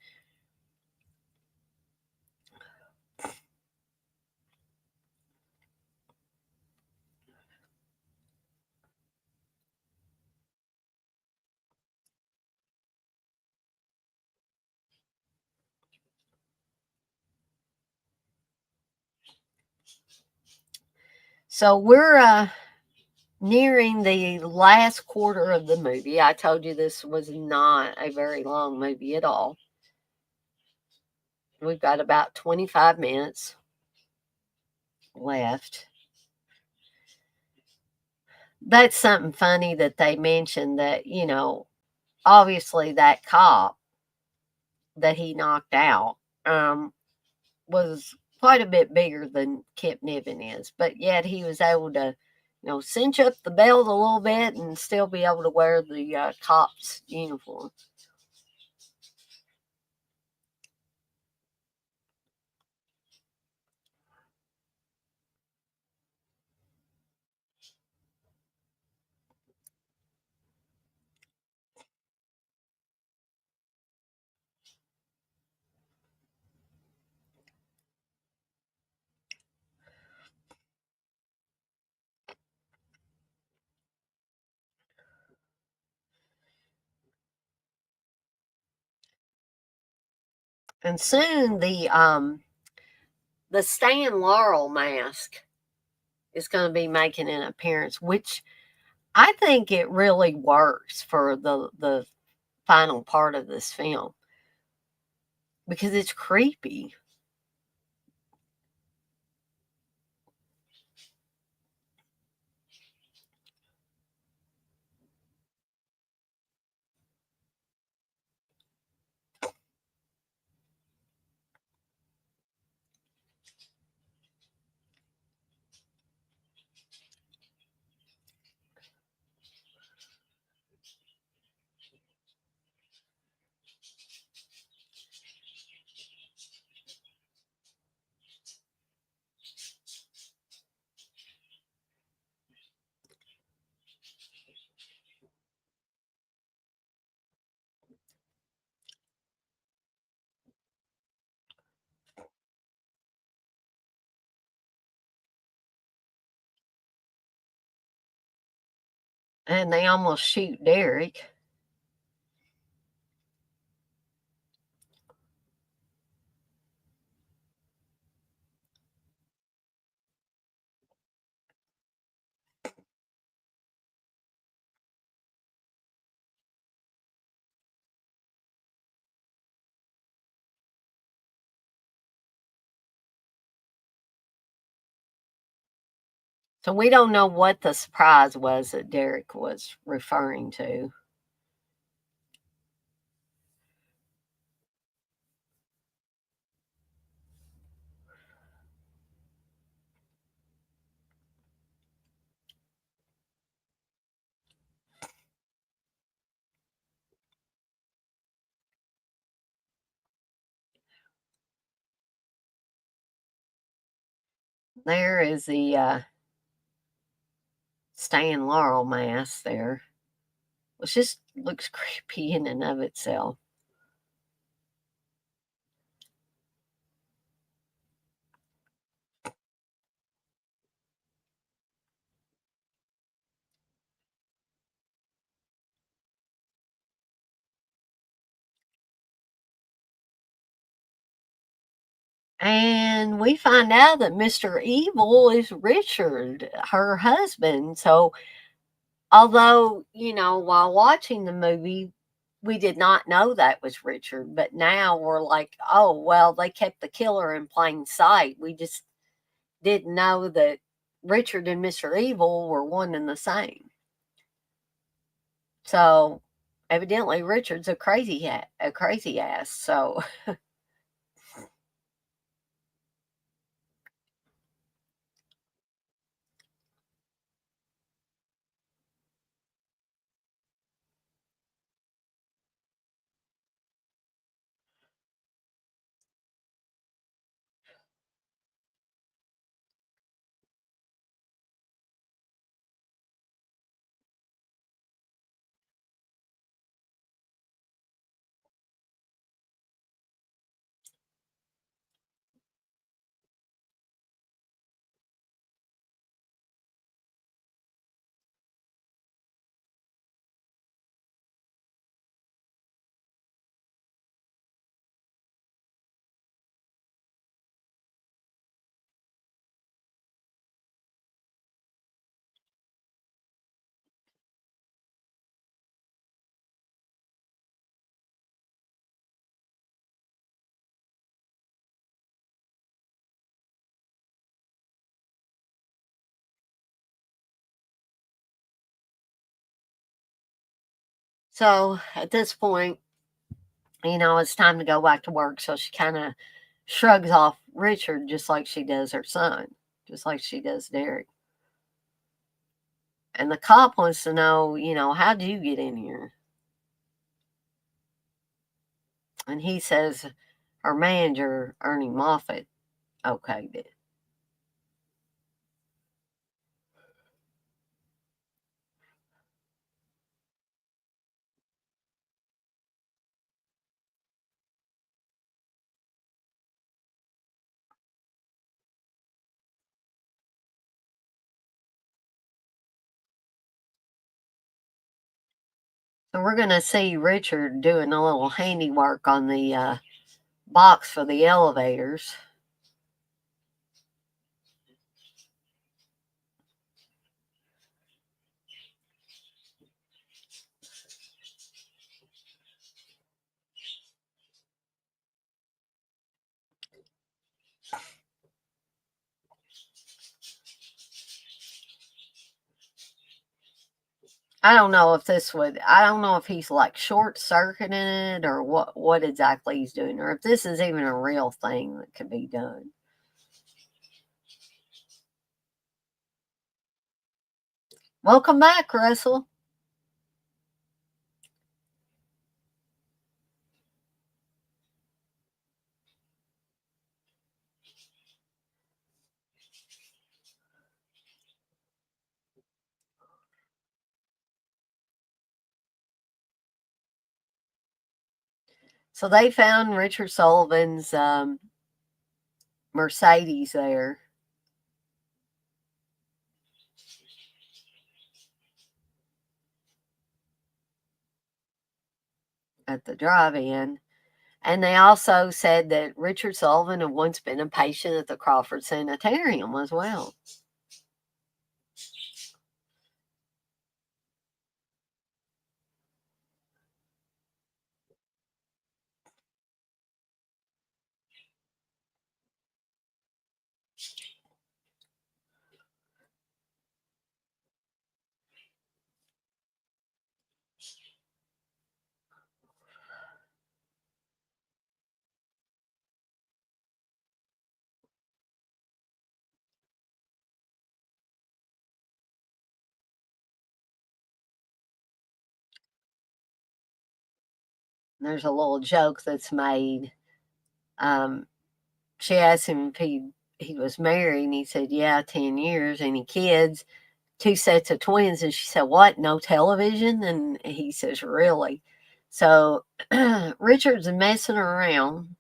So we're nearing the last quarter of the movie. I told you this was not a very long movie at all. We've got about 25 minutes left. That's something funny that they mentioned that, obviously that cop that he knocked out was quite a bit bigger than Kip Niven is, but yet he was able to, cinch up the belt a little bit and still be able to wear the cop's uniform. And soon the Stan Laurel mask is going to be making an appearance, which I think it really works for the final part of this film because it's creepy. And they almost shoot Derek. So we don't know what the surprise was that Derek was referring to. There is the Stan Laurel mask there, which just looks creepy in and of itself. And we find out that Mr. Evil is Richard, her husband. So, although, while watching the movie, we did not know that was Richard, but now we're like, oh, well, they kept the killer in plain sight. We just didn't know that Richard and Mr. Evil were one and the same. So, evidently, Richard's a crazy ass. So, so at this point, it's time to go back to work. So she kind of shrugs off Richard just like she does her son, just like she does Derek. And the cop wants to know, how do you get in here? And he says her manager, Ernie Moffat, okayed it. So we're going to see Richard doing a little handiwork on the box for the elevators. I don't know if he's like short circuiting it or what exactly he's doing, or if this is even a real thing that could be done. Welcome back, Russell. So they found Richard Sullivan's Mercedes there. at the drive-in. And they also said that Richard Sullivan had once been a patient at the Crawford Sanitarium as well. There's a little joke that's made. She asked him if he was married, and he said, "Yeah, 10 years." Any kids? 2 sets of twins. And she said, "What? No television?" And he says, "Really?" So Richard's messing around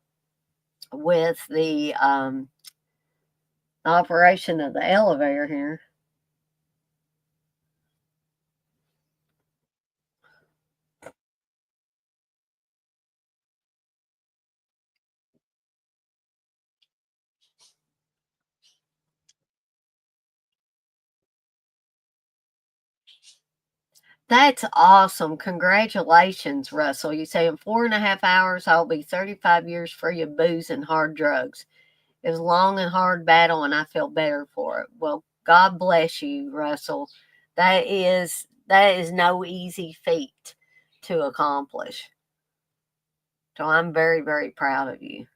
with the operation of the elevator here. That's awesome. Congratulations, Russell. You say in 4.5 hours, I'll be 35 years free of booze and hard drugs. It was a long and hard battle, and I feel better for it. Well, God bless you, Russell. That is no easy feat to accomplish. So I'm very, very proud of you.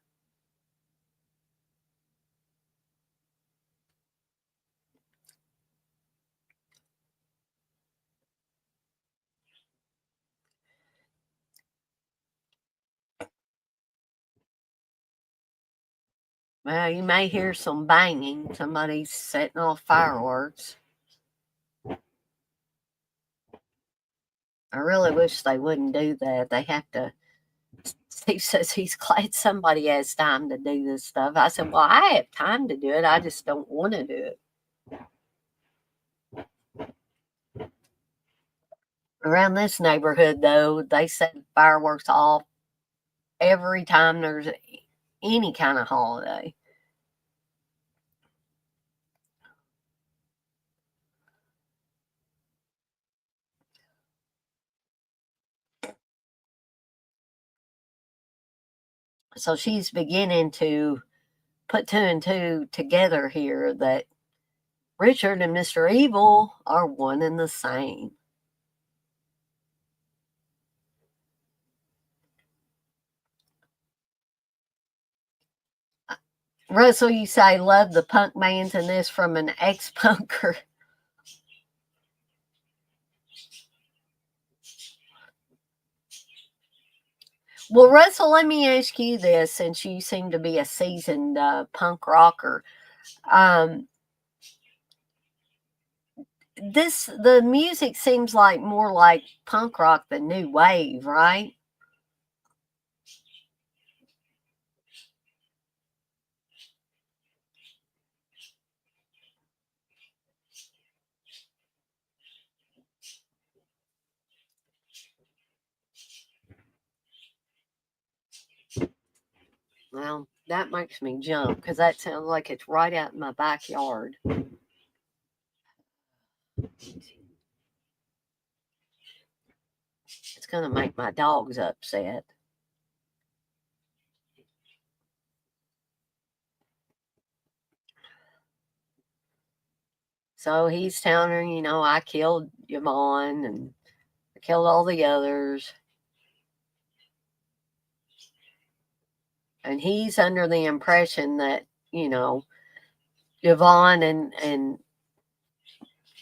Well, you may hear some banging. Somebody's setting off fireworks. I really wish they wouldn't do that. They have to. Steve says he's glad somebody has time to do this stuff. I said, "Well, I have time to do it. I just don't want to do it." Around this neighborhood, though, they set fireworks off every time there's any kind of holiday. So she's beginning to put two and two together here that Richard and Mr. Evil are one and the same. Russell, you say love the punk bands and this from an ex-punker. Well, Russell, let me ask you this, since you seem to be a seasoned punk rocker. Um, the music seems like more like punk rock than new wave, right? Well, that makes me jump because that sounds like it's right out in my backyard. It's going to make my dogs upset. So he's telling her, I killed Yvonne and I killed all the others. And he's under the impression that, Yvonne and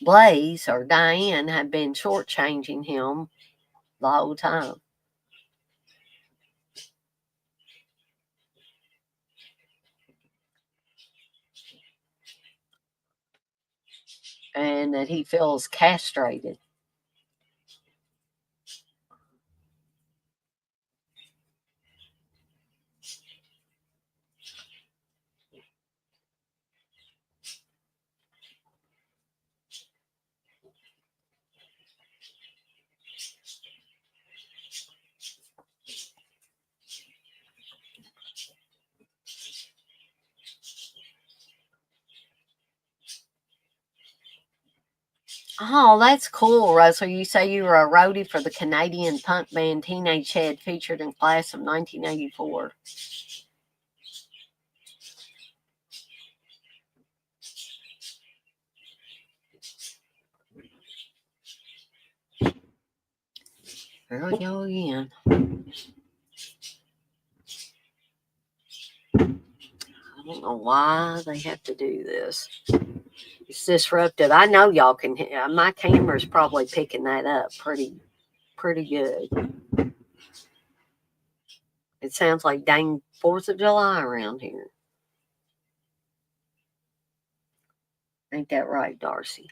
Blaze or Diane had been shortchanging him the whole time. And that he feels castrated. Oh, that's cool, Russell. You say you were a roadie for the Canadian punk band Teenage Head, featured in Class of 1984. There we go again. I don't know why they have to do this. It's disruptive. I know y'all can. My camera's probably picking that up pretty good. It sounds like dang 4th of July around here. Ain't that right, Darcy?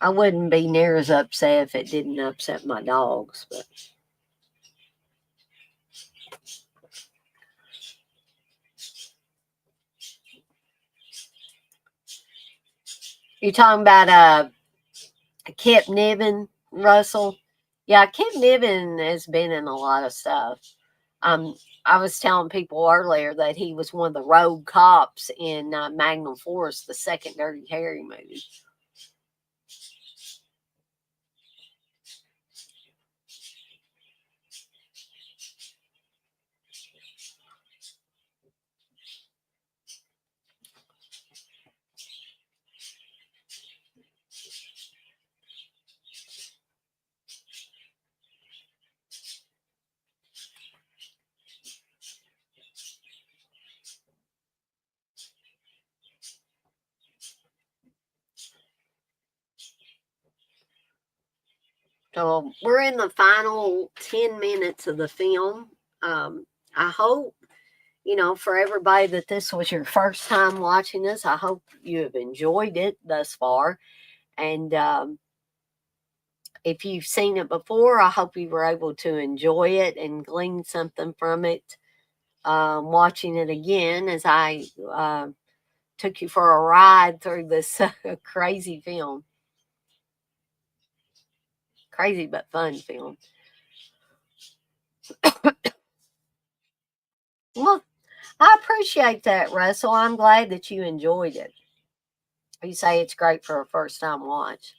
I wouldn't be near as upset if it didn't upset my dogs, but you're talking about Kip Niven, Russell. Yeah, Kip Niven has been in a lot of stuff. Um, I was telling people earlier that he was one of the rogue cops in Magnum Force, the second Dirty Harry movie. So we're in the final 10 minutes of the film. I hope, for everybody that this was your first time watching this, I hope you have enjoyed it thus far. And if you've seen it before, I hope you were able to enjoy it and glean something from it. Watching it again as I took you for a ride through this crazy film. Crazy but fun film. Well, I appreciate that, Russell. I'm glad that you enjoyed it. You say it's great for a first time watch.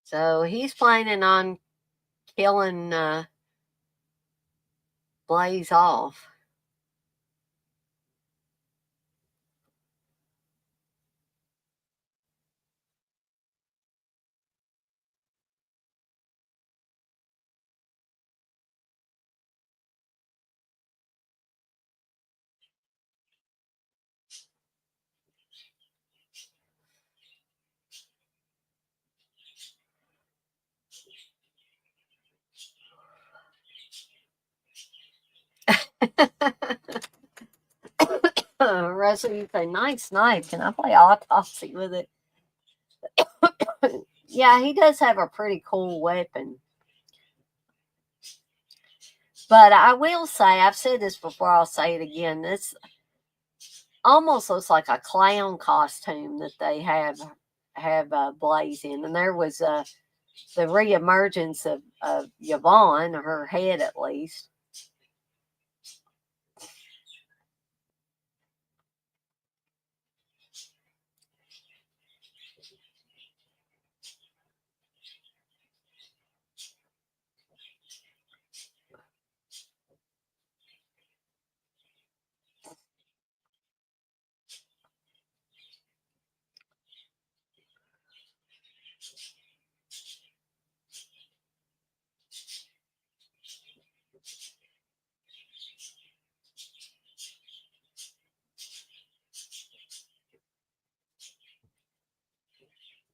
So he's planning on killing Blaze off. Russell, you say, nice knife. Can I play autopsy with it? Yeah, he does have a pretty cool weapon. But I will say, I've said this before, I'll say it again. This almost looks like a clown costume that they have Blaze in. And there was the reemergence of Yvonne, her head at least.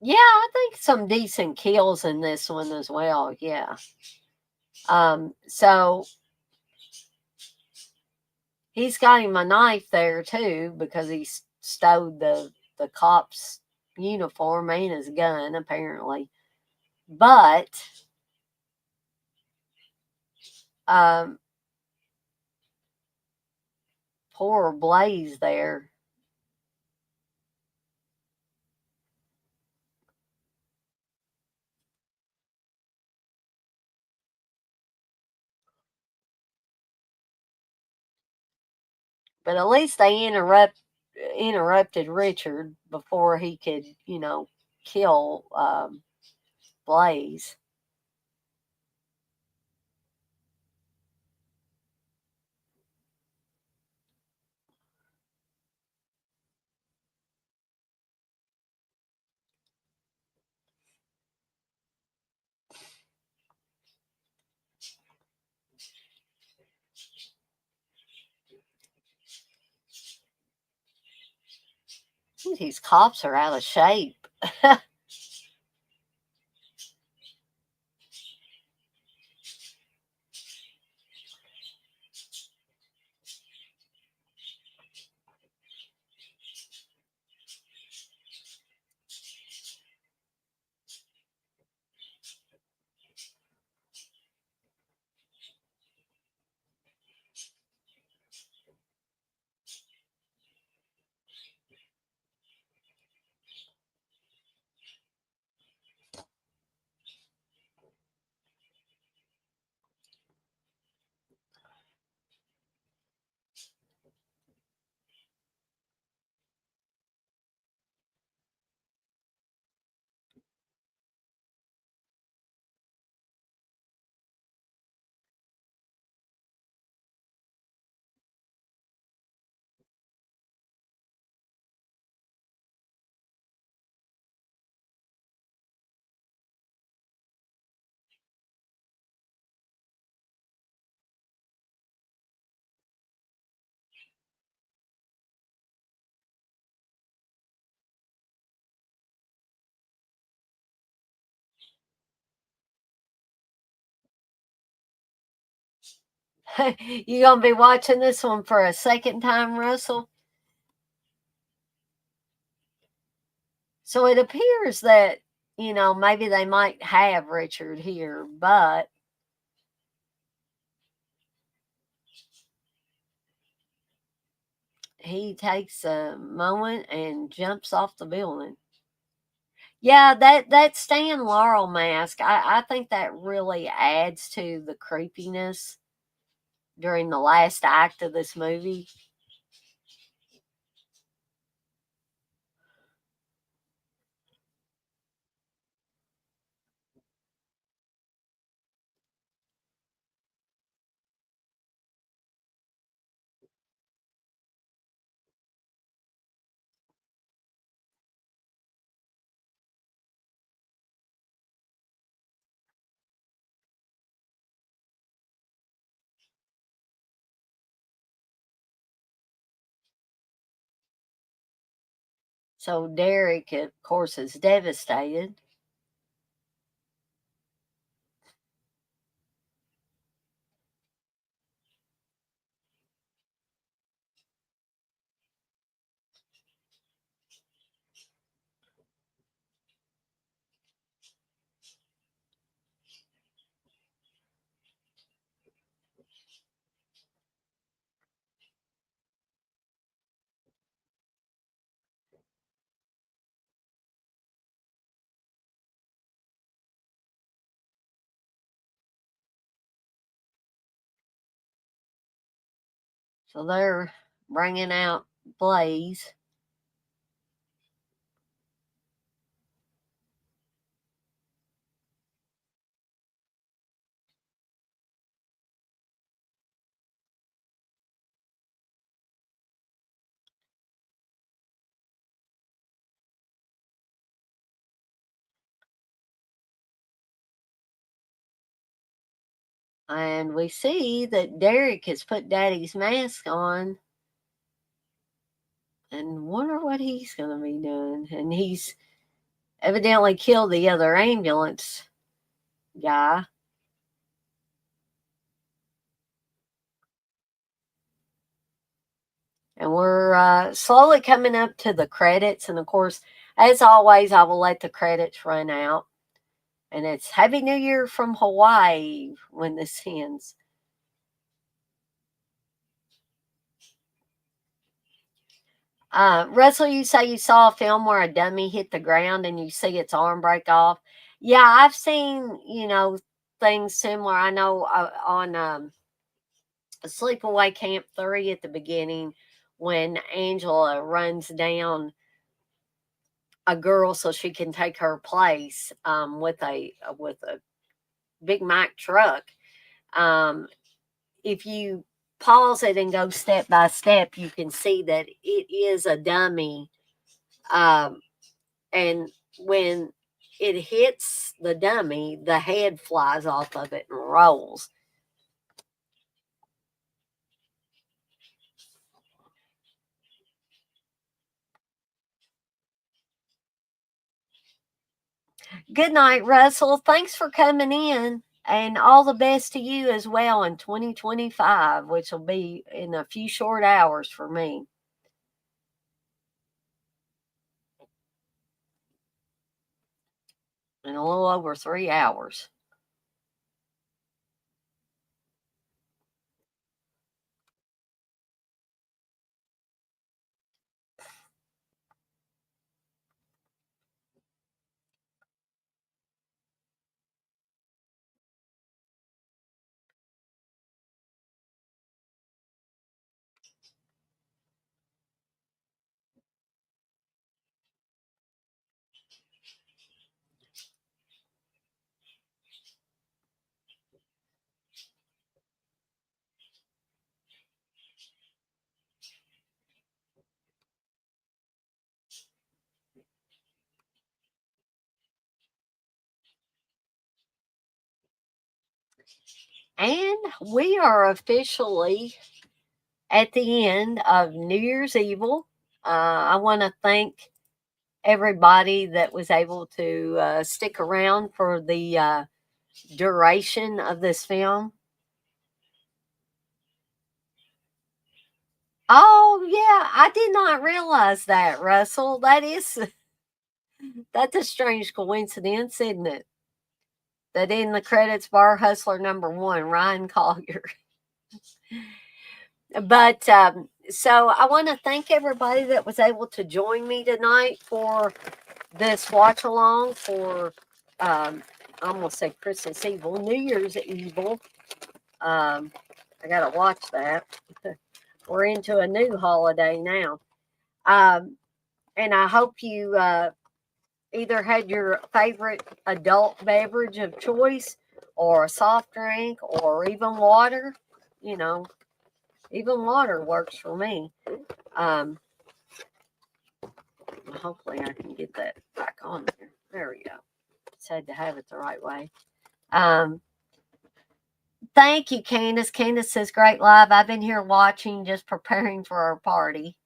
Yeah, I think some decent kills in this one as well. Yeah. So he's got him a knife there too because he stowed the cop's uniform and his gun apparently. But um, poor Blaze there. But at least they interrupted Richard before he could, kill Blaze. These cops are out of shape. You gonna be watching this one for a second time, Russell? So it appears that, maybe they might have Richard here, but he takes a moment and jumps off the building. Yeah, that Stan Laurel mask, I think that really adds to the creepiness during the last act of this movie. So Derek, of course, is devastated. So they're bringing out Blaze. And we see that Derek has put Daddy's mask on and wonder what he's going to be doing. And he's evidently killed the other ambulance guy. And we're slowly coming up to the credits. And of course, as always, I will let the credits run out. And it's Happy New Year from Hawaii when this ends. Russell, you say you saw a film where a dummy hit the ground and you see its arm break off. Yeah, I've seen, things similar. I know on Sleepaway Camp 3 at the beginning when Angela runs down a girl so she can take her place with a Big Mac truck. If you pause it and go step by step, you can see that it is a dummy. And when it hits the dummy, the head flies off of it and rolls. Good night, Russell. Thanks for coming in. And all the best to you as well in 2025, which will be in a few short hours for me. In a little over 3 hours. And we are officially at the end of New Year's Evil. I want to thank everybody that was able to stick around for the duration of this film. Oh yeah, I did not realize that, Russell. That's a strange coincidence, isn't it? That in the credits, Bar Hustler #1, Ryan Collier. But so I want to thank everybody that was able to join me tonight for this watch along for I almost said Christmas Evil, New Year's Evil. I gotta watch that. We're into a new holiday now. And I hope you either had your favorite adult beverage of choice or a soft drink or even water. You know, even water works for me. Hopefully I can get that back on there. There we go. Just had to have it the right way. Thank you, Candace. Candace says, great live. I've been here watching, just preparing for our party.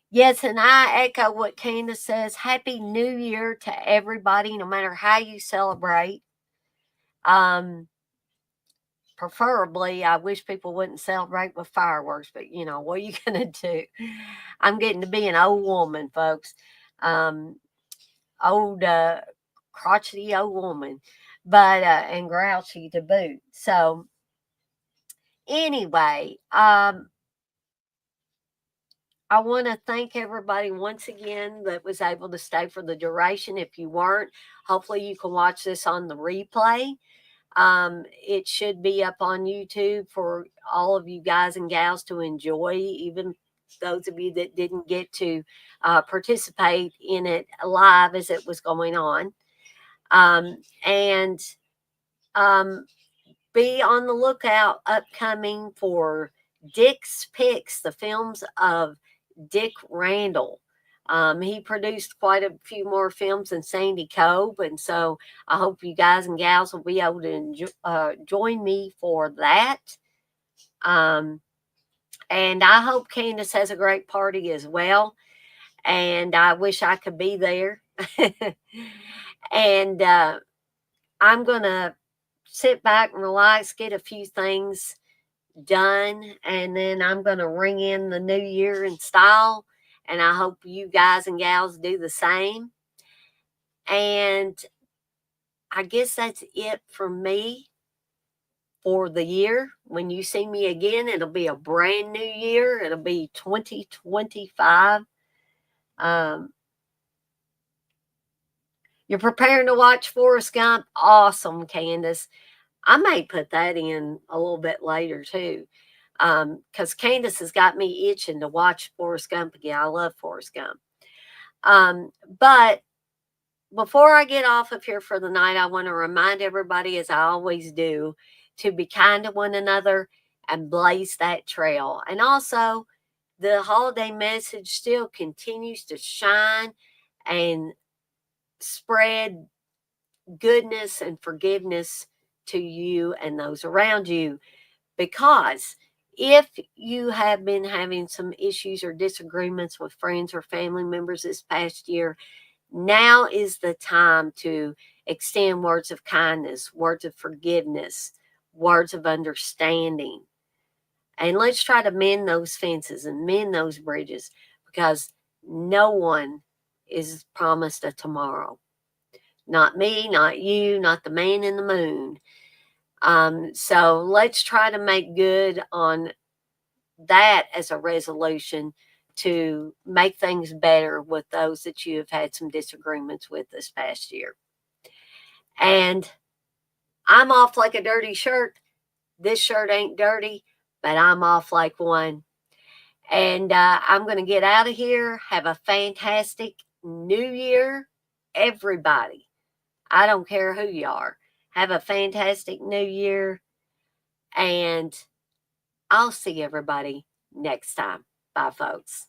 Yes, and I echo what Candace says. Happy New Year to everybody, no matter how you celebrate. Preferably, I wish people wouldn't celebrate with fireworks, but what are you going to do? I'm getting to be an old woman, folks. Old, crotchety old woman, but, and grouchy to boot. So, anyway, I want to thank everybody once again that was able to stay for the duration. If you weren't, hopefully you can watch this on the replay. It should be up on YouTube for all of you guys and gals to enjoy, even those of you that didn't get to participate in it live as it was going on. And be on the lookout upcoming for Dick's Picks, the films of Dick Randall. He produced quite a few more films than Sandy Cope, and so I hope you guys and gals will be able to join me for that. And I hope Candace has a great party as well. And I wish I could be there. And I'm going to sit back and relax, get a few things done, and then I'm going to ring in the new year in style. And I hope you guys and gals do the same. And I guess that's it for me for the year. When you see me again, it'll be a brand new year. It'll be 2025. You're preparing to watch Forrest Gump? Awesome, Candace. I may put that in a little bit later too. Because Candace has got me itching to watch Forrest Gump again. I love Forrest Gump. But before I get off of here for the night, I want to remind everybody, as I always do, to be kind to one another and blaze that trail. And also, the holiday message still continues to shine and spread goodness and forgiveness to you and those around you. Because if you have been having some issues or disagreements with friends or family members this past year, now is the time to extend words of kindness, words of forgiveness, words of understanding. And let's try to mend those fences and mend those bridges, because no one is promised a tomorrow. Not me, not you, not the man in the moon. So let's try to make good on that as a resolution to make things better with those that you have had some disagreements with this past year. And I'm off like a dirty shirt. This shirt ain't dirty, but I'm off like one. And I'm going to get out of here. Have a fantastic new year, everybody. I don't care who you are. Have a fantastic new year. And I'll see everybody next time. Bye, folks.